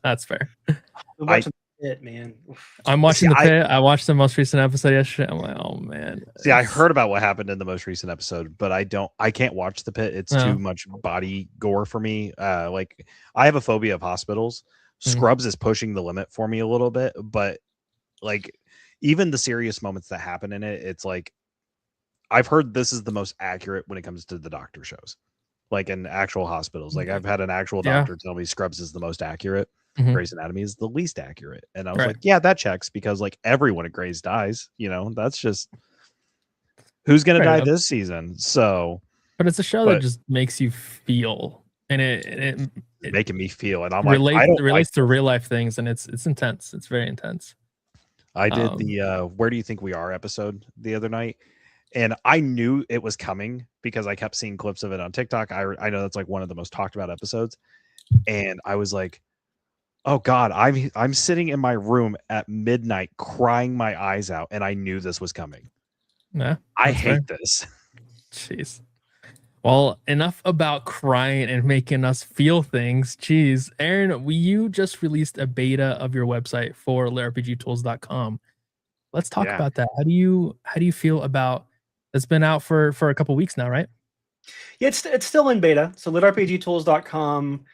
B: That's fair.
C: Man.
B: I'm watching The Pit. I watched the most recent episode yesterday. I'm like, oh man.
A: See, I heard about what happened in the most recent episode, but I can't watch The Pit. It's too much body gore for me. Like I have a phobia of hospitals. Scrubs is pushing the limit for me a little bit, but like even the serious moments that happen in it, it's like I've heard this is the most accurate when it comes to the doctor shows, like in actual hospitals. Like I've had an actual doctor tell me Scrubs is the most accurate. Grey's Anatomy is the least accurate. And I was like, yeah, that checks, because like everyone at Grey's dies, that's just who's going to die this season. So,
B: but it's a show that just makes you feel, and it
A: making me feel, and I'm
B: relates to real life things, and it's intense. It's very intense.
A: I did the Where Do You Think We Are episode the other night, and I knew it was coming because I kept seeing clips of it on TikTok. I know that's like one of the most talked about episodes, and I was like, oh God, I'm sitting in my room at midnight crying my eyes out, and I knew this was coming.
B: Yeah,
A: I hate this.
B: Jeez. Well, enough about crying and making us feel things. Jeez, Aaron, you just released a beta of your website for litrpgtools.com. Let's talk about that. How do you feel about? It's been out for a couple weeks now, right?
C: Yeah, it's still in beta. So litrpgtools.com.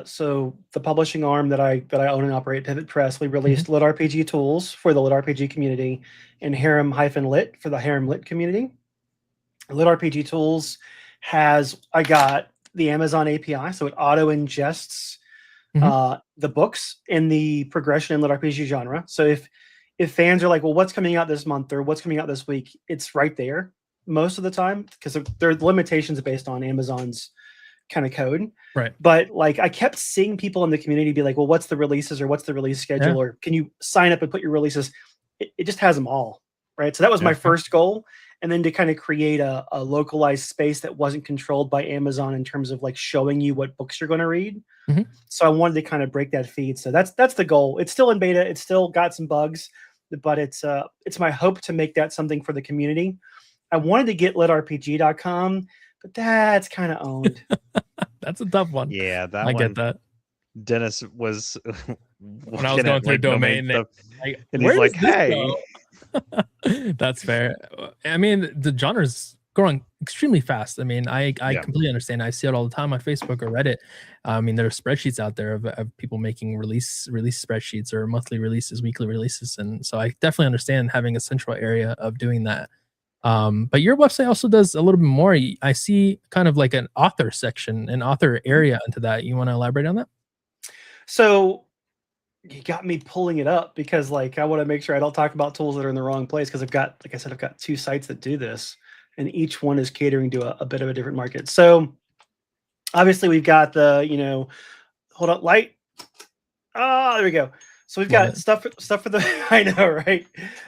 C: So the publishing arm that I own and operate, Pivot Press, we released Lit RPG Tools for the Lit RPG community, and Harem-Lit for the Harem Lit community. Lit RPG Tools I got the Amazon API, so it auto ingests the books in the progression in Lit RPG genre. So if fans are like, well, what's coming out this month or what's coming out this week, it's right there most of the time, because there are limitations based on Amazon's kind of code.
B: Right.
C: But like I kept seeing people in the community be like, well, what's the releases or what's the release schedule or can you sign up and put your releases? It just has them all. Right. So that was my first goal. And then to kind of create a localized space that wasn't controlled by Amazon in terms of like showing you what books you're going to read. So I wanted to kind of break that feed. So that's the goal. It's still in beta. It's still got some bugs, but it's my hope to make that something for the community. I wanted to get litrpg.com, but that's kind of owned.
B: That's a tough one.
A: Yeah,
B: I get that.
A: Dennis was
B: when I was going through domain stuff,
A: and he's like, hey.
B: That's fair. I mean, the genre's growing extremely fast. I mean, I completely understand. I see it all the time on Facebook or Reddit. I mean, there are spreadsheets out there of people making release spreadsheets or monthly releases, weekly releases, and so I definitely understand having a central area of doing that. But your website also does a little bit more. I see kind of like an author section, an author area into that. You want to elaborate on that?
C: So you got me pulling it up because like I want to make sure I don't talk about tools that are in the wrong place, because I've got, like I said, I've got 2 sites that do this, and each one is catering to a bit of a different market. So obviously we've got the, hold up, light. There we go. So we've got stuff for the I know, right?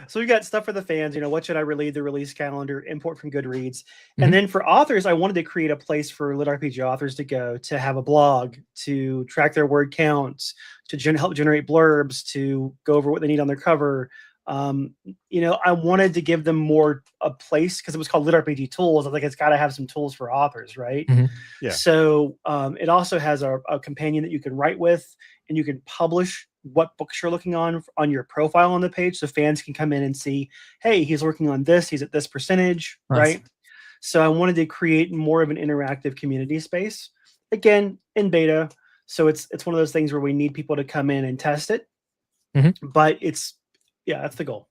C: So we've got stuff for the fans. What should I read? The release calendar, import from Goodreads, and then for authors, I wanted to create a place for Lit RPG authors to go to have a blog, to track their word counts, to help generate blurbs, to go over what they need on their cover. I wanted to give them more a place because it was called Lit RPG Tools. I was like, it's got to have some tools for authors, right?
A: Yeah.
C: So it also has a companion that you can write with, and you can publish what books you're looking on your profile on the page, so fans can come in and see, hey, he's working on this, he's at this percentage. Nice. Right? So I wanted to create more of an interactive community space, again, in beta. So it's one of those things where we need people to come in and test it. But that's the goal.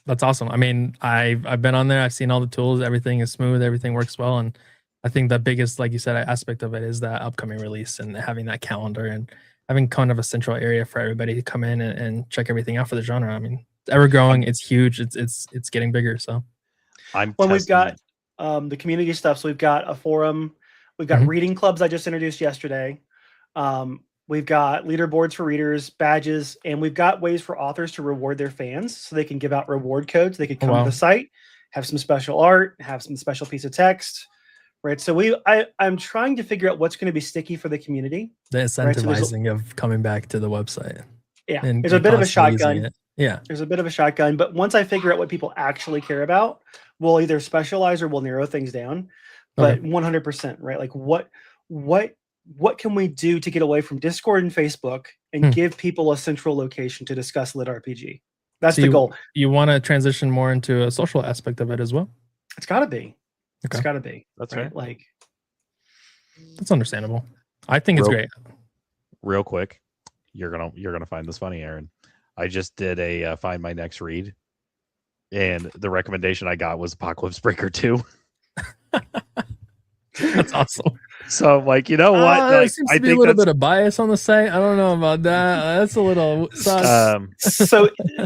B: That's awesome. I mean, I've been on there, I've seen all the tools, everything is smooth, everything works well, and I think the biggest, like you said, aspect of it is that upcoming release and having that calendar and having kind of a central area for everybody to come in and check everything out for the genre. I mean, it's ever growing, it's huge, it's getting bigger. So
C: we've got the community stuff. So we've got a forum, we've got reading clubs I just introduced yesterday. We've got leaderboards for readers, badges, and we've got ways for authors to reward their fans, so they can give out reward codes. They could come to the site, have some special art, have some special piece of text. Right. So I'm trying to figure out what's going to be sticky for the community.
B: The incentivizing of coming back to the website.
C: Yeah. There's a bit of a shotgun.
B: Yeah.
C: There's a bit of a shotgun. But once I figure out what people actually care about, we'll either specialize or we'll narrow things down. But 100%, right? Like what can we do to get away from Discord and Facebook and give people a central location to discuss Lit RPG? That's the goal.
B: You want to transition more into a social aspect of it as well?
C: It's got to be.
B: Okay.
C: It's got to be.
A: That's right.
C: Like,
B: that's understandable. I think it's great.
A: Real quick, you're gonna find this funny, Aaron. I just did a Find My Next Read, and the recommendation I got was Apocalypse Breaker 2.
B: That's awesome.
A: So I'm like, you know what?
B: There seems to be a little bit of bias on the site. I don't know about that. That's a little sus.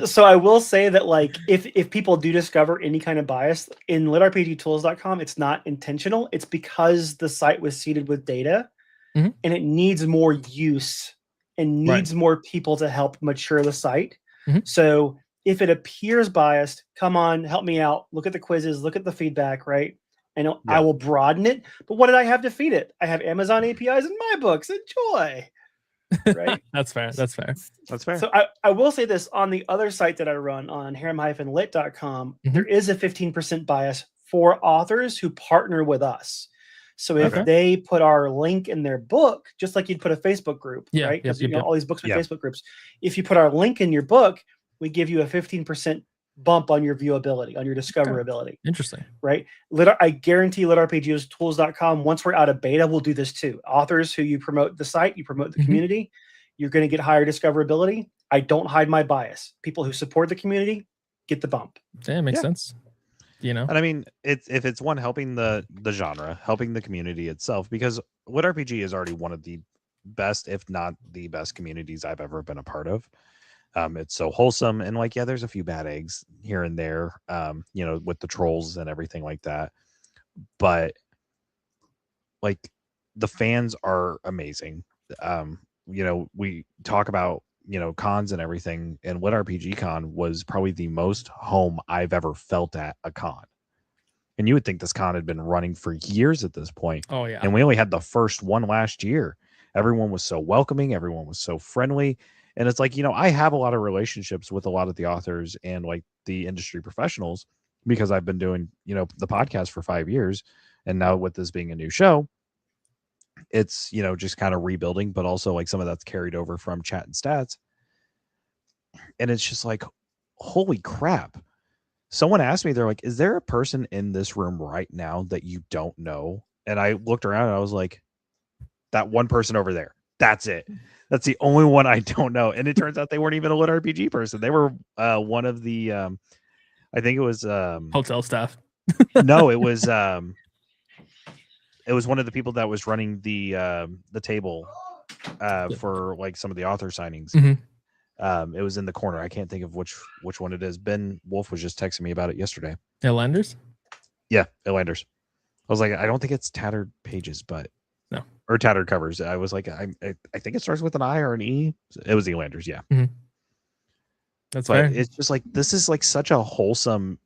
C: So I will say that, like, if people do discover any kind of bias in litrpgtools.com, it's not intentional. It's because the site was seeded with data, and it needs more use and needs more people to help mature the site. So if it appears biased, come on, help me out. Look at the quizzes, look at the feedback, right? And I will broaden it. But what did I have to feed it? I have Amazon APIs in my books. Enjoy. Right?
B: That's fair. That's fair.
A: That's fair.
C: So I will say this, on the other site that I run on harem-lit.com, there is a 15% bias for authors who partner with us. So if they put our link in their book, just like you'd put a Facebook group, right? Because all these books are Facebook groups. If you put our link in your book, we give you a 15% bump on your viewability, on your discoverability.
B: Interesting.
C: Right? I guarantee litrpgtools.com, once we're out of beta, we'll do this too. Authors who you promote the site, you promote the community, you're going to get higher discoverability. I don't hide my bias. People who support the community get the bump.
B: Yeah, makes sense. You know?
A: And I mean, if it's one, helping the genre, helping the community itself, because Lit RPG is already one of the best, if not the best communities I've ever been a part of. It's so wholesome, and like, there's a few bad eggs here and there, you know, with the trolls and everything like that. But like, the fans are amazing. You know, we talk about, you know, cons and everything, and Lit RPG Con was probably the most home I've ever felt at a con. And you would think this con had been running for years at this point.
B: Oh yeah.
A: And we only had the first one last year. Everyone was so welcoming, everyone was so friendly. And it's like, you know, I have a lot of relationships with a lot of the authors and like the industry professionals, because I've been doing, you know, the podcast for 5 years. And now with this being a new show, it's, you know, just kind of rebuilding, but also like some of that's carried over from Chat and Stats. And it's just like, holy crap. Someone asked me, they're like, is there a person in this room right now that you don't know? And I looked around and I was like, that one person over there. That's it. That's the only one I don't know. And it turns out they weren't even a Lit RPG person. They were one of the, I think it was
B: hotel staff.
A: No, it was one of the people that was running the table for like some of the author signings. It was in the corner. I can't think of which one it is. Ben Wolf was just texting me about it yesterday.
B: Elanders?
A: Yeah, Elanders. I was like, I don't think it's Tattered Pages, but
B: no,
A: or Tattered Covers. I was like, I think it starts with an I or an E. It was Elanders, yeah.
B: That's fair.
A: It's just like, this is like such a wholesome,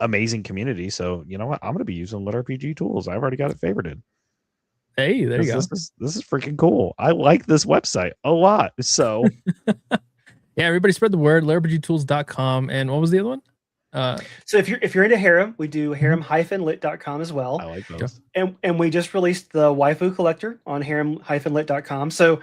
A: amazing community. So you know what? I'm gonna be using Lit RPG Tools. I've already got it favorited.
B: Hey, there you go.
A: This is freaking cool. I like this website a lot. So
B: yeah, everybody spread the word. litrpgtools.com. And what was the other one?
C: So if you're into harem, we do harem-lit.com as well.
A: I like those.
C: And we just released the waifu collector on harem-lit.com. So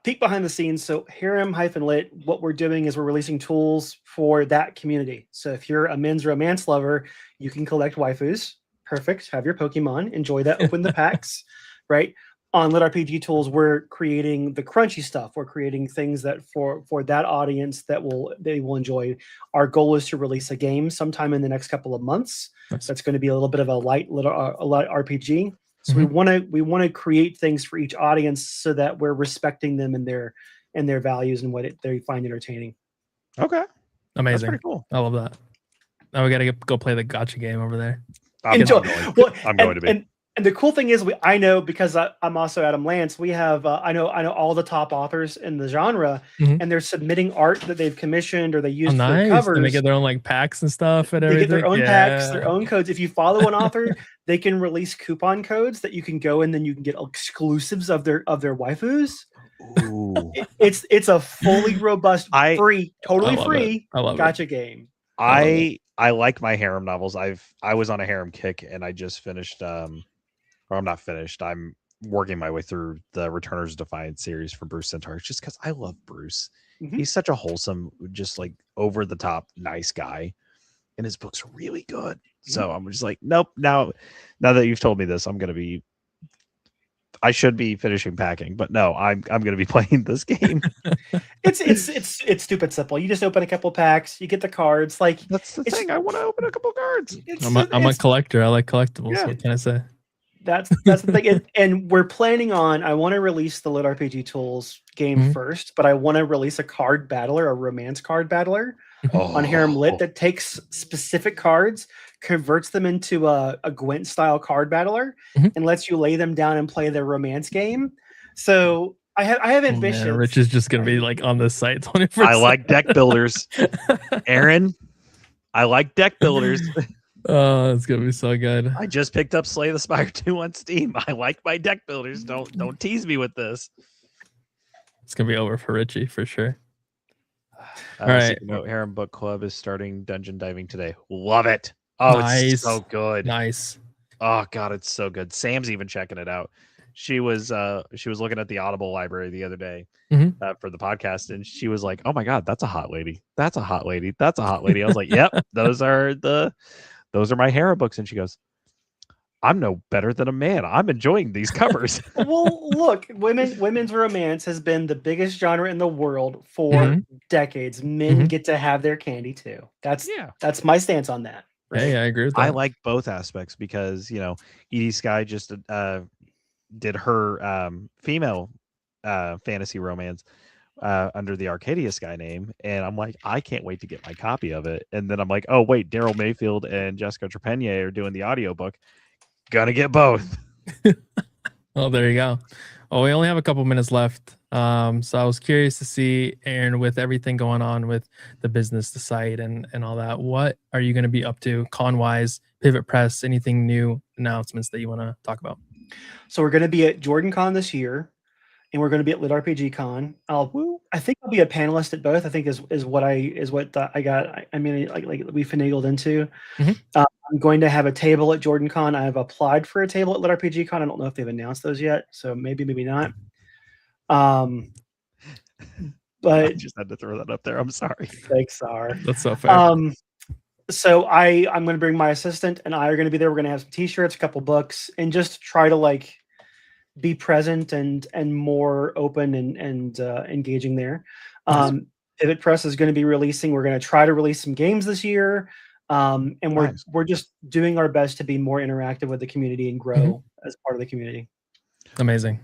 C: peek behind the scenes. So harem-lit, what we're doing is we're releasing tools for that community. So if you're a men's romance lover, you can collect waifus. Perfect. Have your Pokemon. Enjoy that. Open the packs. Right. On Lit RPG Tools, we're creating the crunchy stuff. We're creating things that for that audience they will enjoy. Our goal is to release a game sometime in the next couple of months.
B: Nice.
C: That's going to be a little bit of a light RPG. So we want to create things for each audience so that we're respecting them and their values and what they find entertaining.
A: Okay,
B: amazing.
A: That's pretty cool.
B: I love that. Now we got to go play the gotcha game over there.
A: I'm going to be.
C: And the cool thing is, I know, because I'm also Adam Lance. We have I know all the top authors in the genre, and they're submitting art that they've commissioned or they use for covers.
B: And they get their own like packs and stuff and everything.
C: They get their own packs, their own codes. If you follow an author, they can release coupon codes that you can go and then you can get exclusives of their waifus.
A: Ooh.
C: It's a fully robust, totally free gotcha game.
A: I like my harem novels. I was on a harem kick and I just finished or I'm not finished. I'm working my way through the Returners Defiant series for Bruce Centaur, just because I love Bruce. He's such a wholesome, just like over the top, nice guy. And his books are really good. So I'm just like, nope. Now that you've told me this, I'm I should be finishing packing, but no, I'm going to be playing this game.
C: It's stupid simple. You just open a couple packs, you get the cards. Like
A: that's the thing. I want to open a couple cards.
B: I'm a collector. I like collectibles.
A: Yeah.
B: What can I say?
C: That's the thing. And we're planning on. I want to release the Lit RPG Tools game first, but I want to release a card battler, a romance card battler on Harem Lit that takes specific cards, converts them into a Gwent style card battler, and lets you lay them down and play their romance game. So I have ambitions.
B: Man, Rich is just gonna be like on this site 24/7.
A: I like deck builders, Aaron. I like deck builders.
B: Oh, it's gonna be so good.
A: I just picked up Slay the Spire 2 on Steam. I like my deck builders. Don't tease me with this.
B: It's gonna be over for Richey for sure. All right.
A: Harem Book Club is starting dungeon diving today. Love it. Oh, nice. It's so good.
B: Nice.
A: Oh God, it's so good. Sam's even checking it out. She was looking at the Audible library the other day for the podcast, and she was like, "Oh my God, that's a hot lady. That's a hot lady. That's a hot lady." I was like, "Yep, those are my Harem books." And she goes, "I'm no better than a man. I'm enjoying these covers."
C: Well, look, women's romance has been the biggest genre in the world for decades. Men get to have their candy too. That's my stance on that.
B: Right? Hey, I agree with that.
A: I like both aspects because Edie Sky just did her female fantasy romance under the Arcadia Sky name, and I'm like, I can't wait to get my copy of it. And then I'm like, oh wait, Daryl Mayfield and Jessica Trepanier are doing the audiobook. Gonna get both.
B: Oh, there you go. Oh, we only have a couple minutes left. So I was curious to see, Aaron, with everything going on with the business, the site, and all that, what are you going to be up to con-wise, Pivot Press, anything new announcements that you want to talk about?
C: So we're going to be at Jordan Con this year, and we're going to be at Lit RPG Con. I think I'll be a panelist at both. I think is what I got. I mean, like we finagled into. I'm going to have a table at Jordan Con. I've applied for a table at Lit RPG Con. I don't know if they've announced those yet, so maybe not. But
A: I just had to throw that up there. I'm sorry.
C: Thanks, Sar.
B: That's so fair.
C: So I'm going to bring my assistant and I are going to be there. We're going to have some t-shirts, a couple books, and just try to be present and more open and engaging there. Pivot Press is going to be releasing. We're going to try to release some games this year. And we're just doing our best to be more interactive with the community and grow as part of the community.
B: Amazing.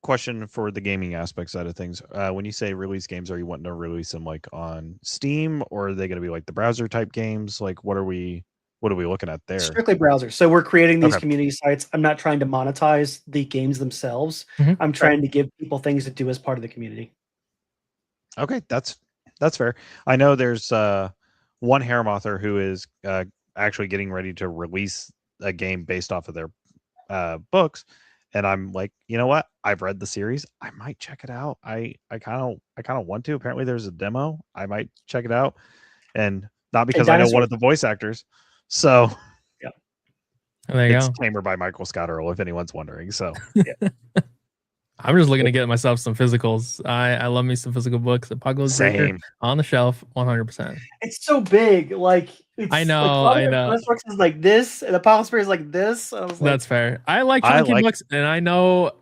A: Question for the gaming aspect side of things. When you say release games, are you wanting to release them on Steam, or are they going to be the browser type games? What are we looking at there?
C: Strictly browser. So we're creating these community sites. I'm not trying to monetize the games themselves. I'm trying to give people things to do as part of the community.
A: Okay, that's fair. I know there's one harem author who is actually getting ready to release a game based off of their books. And I'm like, you know what? I've read the series. I might check it out. I kind of want to. Apparently, there's a demo. I might check it out, and not because I know one of the voice actors. So,
C: yeah,
B: there you go.
A: Tamer by Michael Scott Earl, if anyone's wondering. So,
C: yeah.
B: I'm just looking to get myself some physicals. I love me some physical books. Apocalypse Breaker on the shelf, 100%.
C: It's so big.
B: I know.
C: Books is like this, and Apocalypse Breaker is like this.
B: That's fair. I like chunky books, and I know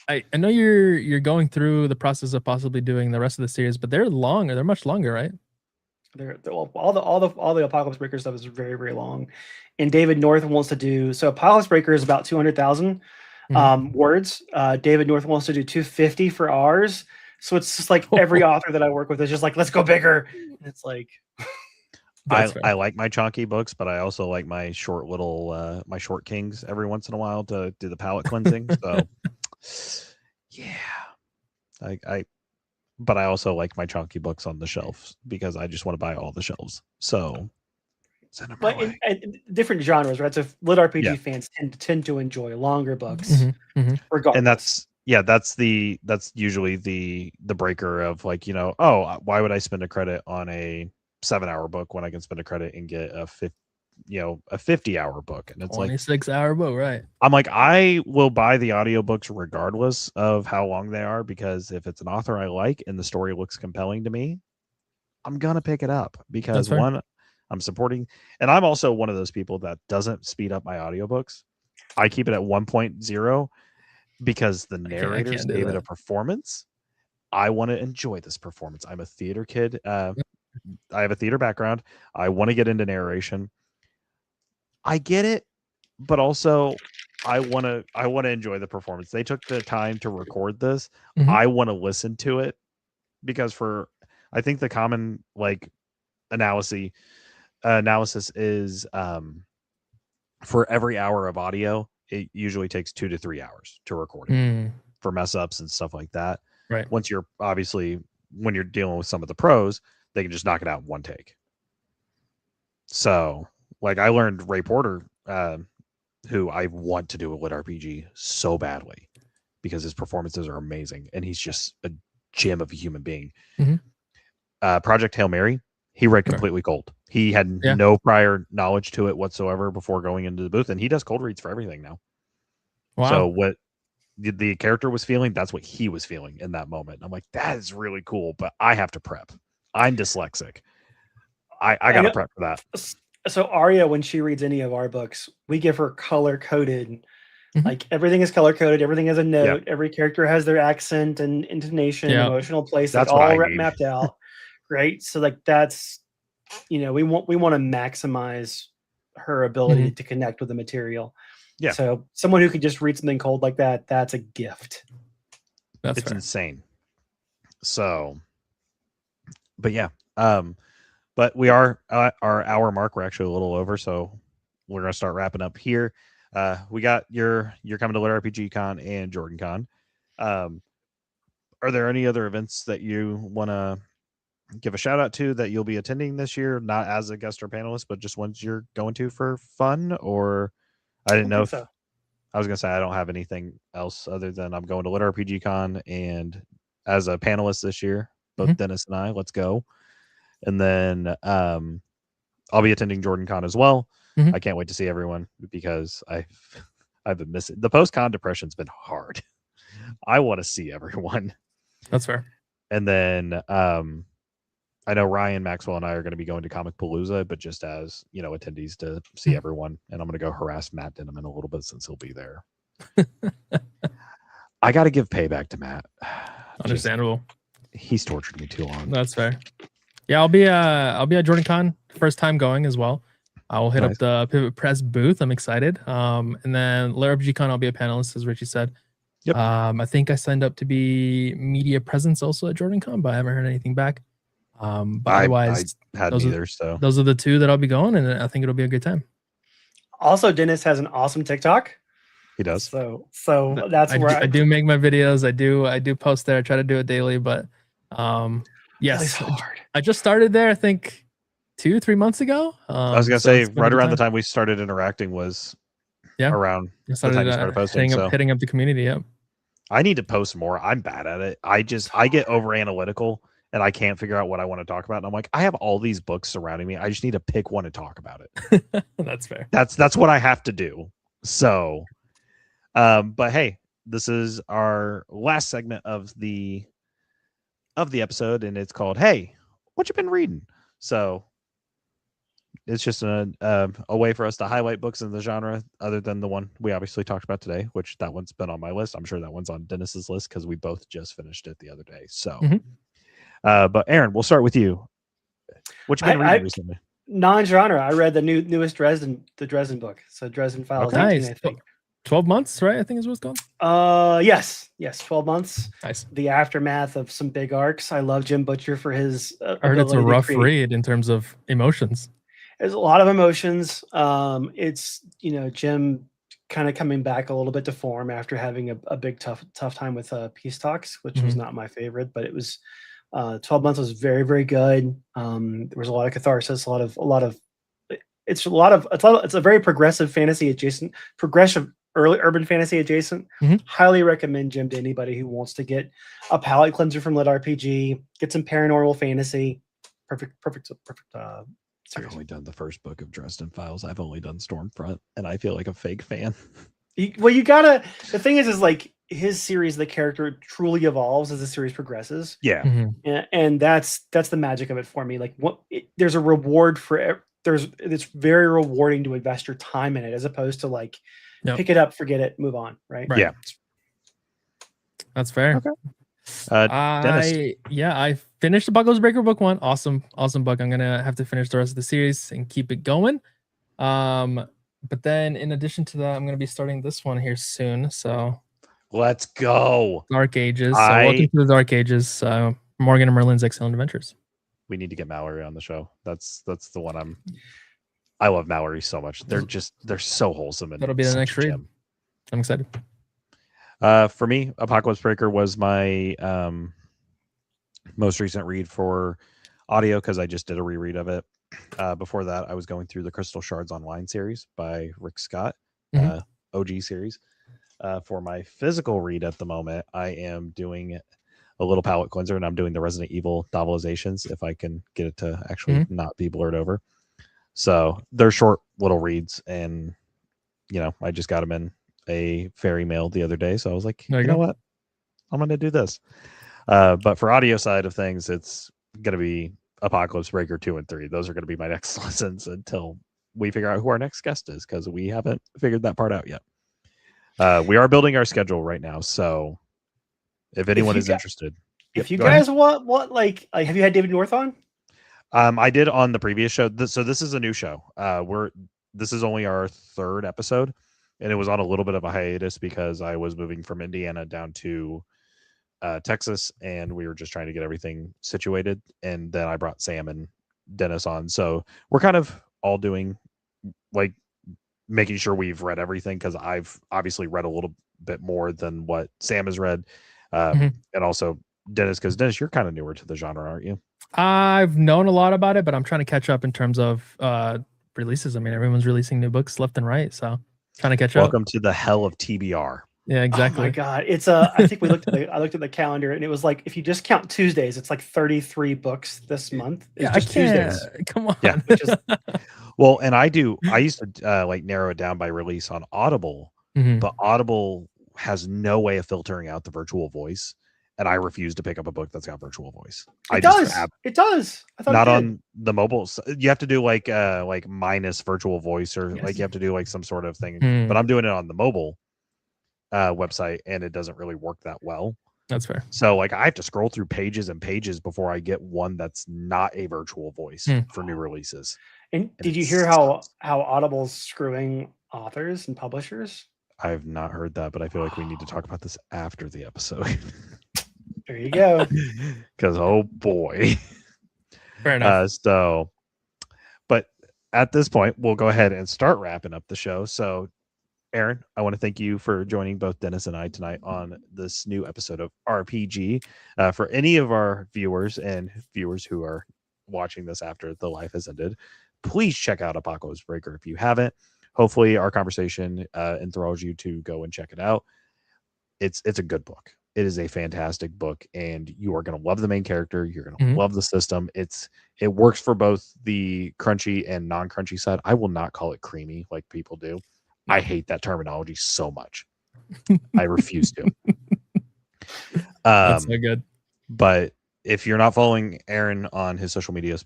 B: you're going through the process of possibly doing the rest of the series, but they're long. They're much longer, right?
C: All the Apocalypse Breaker stuff is very, very long. And David North wants to do Apocalypse Breaker is about 200,000 words. David North wants to do 250 for ours. So it's just every author that I work with is just let's go bigger. And it's
A: I like my chunky books, but I also like my short little my short kings every once in a while to do the palate cleansing. So yeah, but I also like my chunky books on the shelf because I just want to buy all the shelves. So
C: but in different genres, right? So Lit RPG fans tend to enjoy longer books, regardless.
A: And that's usually the breaker of why would I spend a credit on a 7-hour book when I can spend a credit and get a 50-hour book? And it's
B: 26-hour book, right?
A: I'm like, I will buy the audiobooks regardless of how long they are, because if it's an author I like and the story looks compelling to me, I'm gonna pick it up because one, I'm supporting, and I'm also one of those people that doesn't speed up my audiobooks. I keep it at 1.0, because the narrators gave it a performance. I want to enjoy this performance. I'm a theater kid. I have a theater background. I want to get into narration. I get it, but also I want to enjoy the performance. They took the time to record this. I want to listen to it because I think the common like analysis is for every hour of audio, it usually takes 2 to 3 hours to record it for mess ups and stuff like that.
B: Right.
A: When you're dealing with some of the pros, they can just knock it out in one take. So like I learned Ray Porter, who I want to do a lit RPG so badly because his performances are amazing and he's just a gem of a human being. Project Hail Mary, he read completely cold. He had no prior knowledge to it whatsoever before going into the booth, and he does cold reads for everything now. Wow. So what the character was feeling, that's what he was feeling in that moment. I'm like, that is really cool, but I have to prep. I'm dyslexic. I got to prep for that.
C: So Aria, when she reads any of our books, we give her color coded. Like everything is color coded. Everything has a note. Every character has their accent and intonation, emotional place. That's all mapped out. Right. So like that's, we want to maximize her ability to connect with the material. Yeah. So someone who could just read something cold like that, that's a gift.
A: It's fair. Insane. So, but yeah. But we are our hour mark. We're actually a little over, so we're gonna start wrapping up here. We got you're coming to Lit RPG Con and Jordan Con. Are there any other events that you want to give a shout out to that you'll be attending this year, not as a guest or panelist, but just ones you're going to for fun? Or I didn't know if so. I was gonna say I don't have anything else other than I'm going to Lit RPG Con and as a panelist this year, both Dennis and I. Let's go. And then I'll be attending Jordan Con as well. I can't wait to see everyone because I've been missing the post-con depression's been hard. I want to see everyone.
B: That's fair.
A: And then I know Ryan, Maxwell, and I are going to be going to Comic Palooza, but just as attendees to see everyone. And I'm going to go harass Matt Denham in a little bit since he'll be there. I got to give payback to Matt.
B: Understandable.
A: He's tortured me too long.
B: That's fair. Yeah, I'll be at Jordan Con, first time going as well. I will hit up the Pivot Press booth. I'm excited. And then Lit RPG Con, I'll be a panelist, as Richey said. Yep. I think I signed up to be media presence also at Jordan Con, but I haven't heard anything back. But otherwise,
A: I hadn't either. So
B: those are the two that I'll be going, and I think it'll be a good time.
C: Also, Dennis has an awesome TikTok.
A: He does.
C: So that's where
B: I do make my videos. I do post there. I try to do it daily, but yes, hard. I just started there. I think 2-3 months ago.
A: I was gonna say right around the time we started interacting was around the time you started posting.
B: Hitting up the community. Yep.
A: I need to post more. I'm bad at it. I get over analytical and I can't figure out what I want to talk about. And I'm like, I have all these books surrounding me. I just need to pick one and talk about it.
B: That's fair.
A: That's what I have to do. So, but hey, this is our last segment of the episode, and it's called "Hey, what you been reading?" So it's just a way for us to highlight books in the genre other than the one we obviously talked about today, which that one's been on my list. I'm sure that one's on Dennis's list because we both just finished it the other day. So, but Aaron, we'll start with you. What you been reading recently?
C: Non-genre. I read the newest Dresden book. So Dresden Files.
B: Okay. 18, I think. 12 months, right? I think is what's called.
C: Yes, 12 months.
B: Nice.
C: The aftermath of some big arcs. I love Jim Butcher for his.
B: I heard it's a rough read in terms of emotions.
C: There's a lot of emotions. It's Jim kind of coming back a little bit to form after having a big tough time with Peace Talks, which was not my favorite, but it was 12 months was very, very good. There was a lot of catharsis, it's a very progressive fantasy adjacent, progressive early urban fantasy adjacent. Highly recommend Jim to anybody who wants to get a palate cleanser from Lit RPG, get some paranormal fantasy. Perfect.
A: I've only done the first book of Dresden Files. I've only done Stormfront, and I feel like a fake fan.
C: The thing is like his series, the character truly evolves as the series progresses.
A: Yeah.
C: And that's the magic of it for me. Like there's a reward for it's very rewarding to invest your time in it as opposed to like pick it up, forget it, move on. Right.
A: Yeah.
B: That's fair.
A: Okay.
B: I finished Apocalypse Breaker book 1. Awesome book. I'm gonna have to finish the rest of the series and keep it going. But then in addition to that, I'm gonna be starting this one here soon. So
A: let's go.
B: Dark Ages. So welcome to the Dark Ages. Morgan and Merlin's Excellent Adventures.
A: We need to get Mallory on the show. That's the one I love Mallory so much. They're so wholesome. And
B: that'll be the next read. I'm excited.
A: For me, Apocalypse Breaker was my most recent read for audio because I just did a reread of it. Before that, I was going through the Crystal Shards Online series by Rick Scott, OG series. For my physical read at the moment, I am doing a little palate cleanser, and I'm doing the Resident Evil novelizations if I can get it to actually not be blurred over. So they're short little reads, and I just got them in a fairy mail the other day, so I was like, you know what, I'm gonna do this. But for audio side of things, it's gonna be Apocalypse Breaker 2 and 3. Those are gonna be my next lessons until we figure out who our next guest is, because we haven't figured that part out yet. We are building our schedule right now, so if anyone is interested,
C: if you guys want like have you had David North on?
A: I did on the previous show. So this is a new show. This is only our 3rd episode, and it was on a little bit of a hiatus because I was moving from Indiana down to Texas, and we were just trying to get everything situated. And then I brought Sam and Dennis on, so we're kind of all doing like making sure we've read everything, because I've obviously read a little bit more than what Sam has read, and also Dennis, because Dennis, you're kind of newer to the genre, aren't you?
B: I've known a lot about it, but I'm trying to catch up in terms of releases. I mean, everyone's releasing new books left and right, so trying to catch up.
A: Welcome to the hell of TBR.
B: Yeah, exactly.
C: Oh my god, it's I think I looked at the calendar, and it was like, if you just count Tuesdays, it's like 33 books this month. It's just Tuesdays.
B: Come on.
A: Yeah. Well, and I used to like narrow it down by release on Audible, but Audible has no way of filtering out the virtual voice, and I refuse to pick up a book that's got virtual voice.
C: It does. I thought
A: not on the mobile. You have to do like minus virtual voice, or like you have to do like some sort of thing. But I'm doing it on the mobile website, and it doesn't really work that well.
B: That's fair.
A: So like I have to scroll through pages and pages before I get one that's not a virtual voice for new releases.
C: And did you hear how Audible's screwing authors and publishers?
A: I have not heard that, but I feel like we need to talk about this after the episode.
C: There you go.
A: Because oh boy.
B: Fair enough.
A: But at this point, we'll go ahead and start wrapping up the show. So Aaron, I want to thank you for joining both Dennis and I tonight on this new episode of RPG. For any of our viewers who are watching this after the life has ended, please check out Apocalypse Breaker if you haven't. Hopefully our conversation enthralls you to go and check it out. It's a good book. It is a fantastic book, and you are going to love the main character. You're going to love the system. It works for both the crunchy and non-crunchy side. I will not call it creamy like people do. I hate that terminology so much. I refuse to.
B: That's so good.
A: But if you're not following Aaron on his social medias,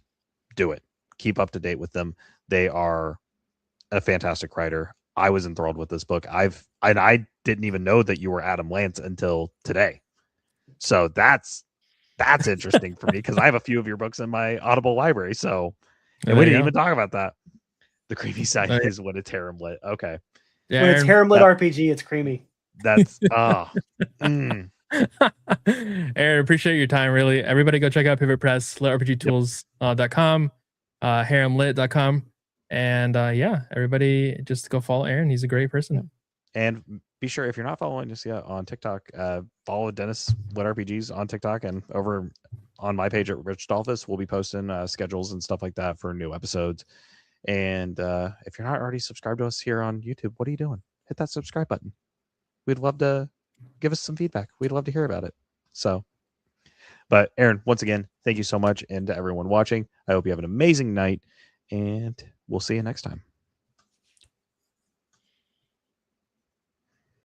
A: do it. Keep up to date with them. They are a fantastic writer. I was enthralled with this book. I didn't even know that you were Adam Lance until today. So that's interesting for me, because I have a few of your books in my Audible library. So and we didn't even talk about that. The creamy side is when it's harem lit. Okay.
C: Yeah, when it's harem lit RPG, it's creamy.
A: That's
B: Aaron, appreciate your time. Really, everybody go check out Pivot Press, litrpgtools.com, haremlit.com. And everybody just go follow Aaron. He's a great person.
A: And be sure, if you're not following us yet on TikTok, follow Dennis Lit RPGs on TikTok, and over on my page at Rich Dolphus, we'll be posting schedules and stuff like that for new episodes. And if you're not already subscribed to us here on YouTube, what are you doing? Hit that subscribe button. We'd love to give us some feedback. We'd love to hear about it. So, but Aaron, once again, thank you so much. And to everyone watching, I hope you have an amazing night, and we'll see you next time.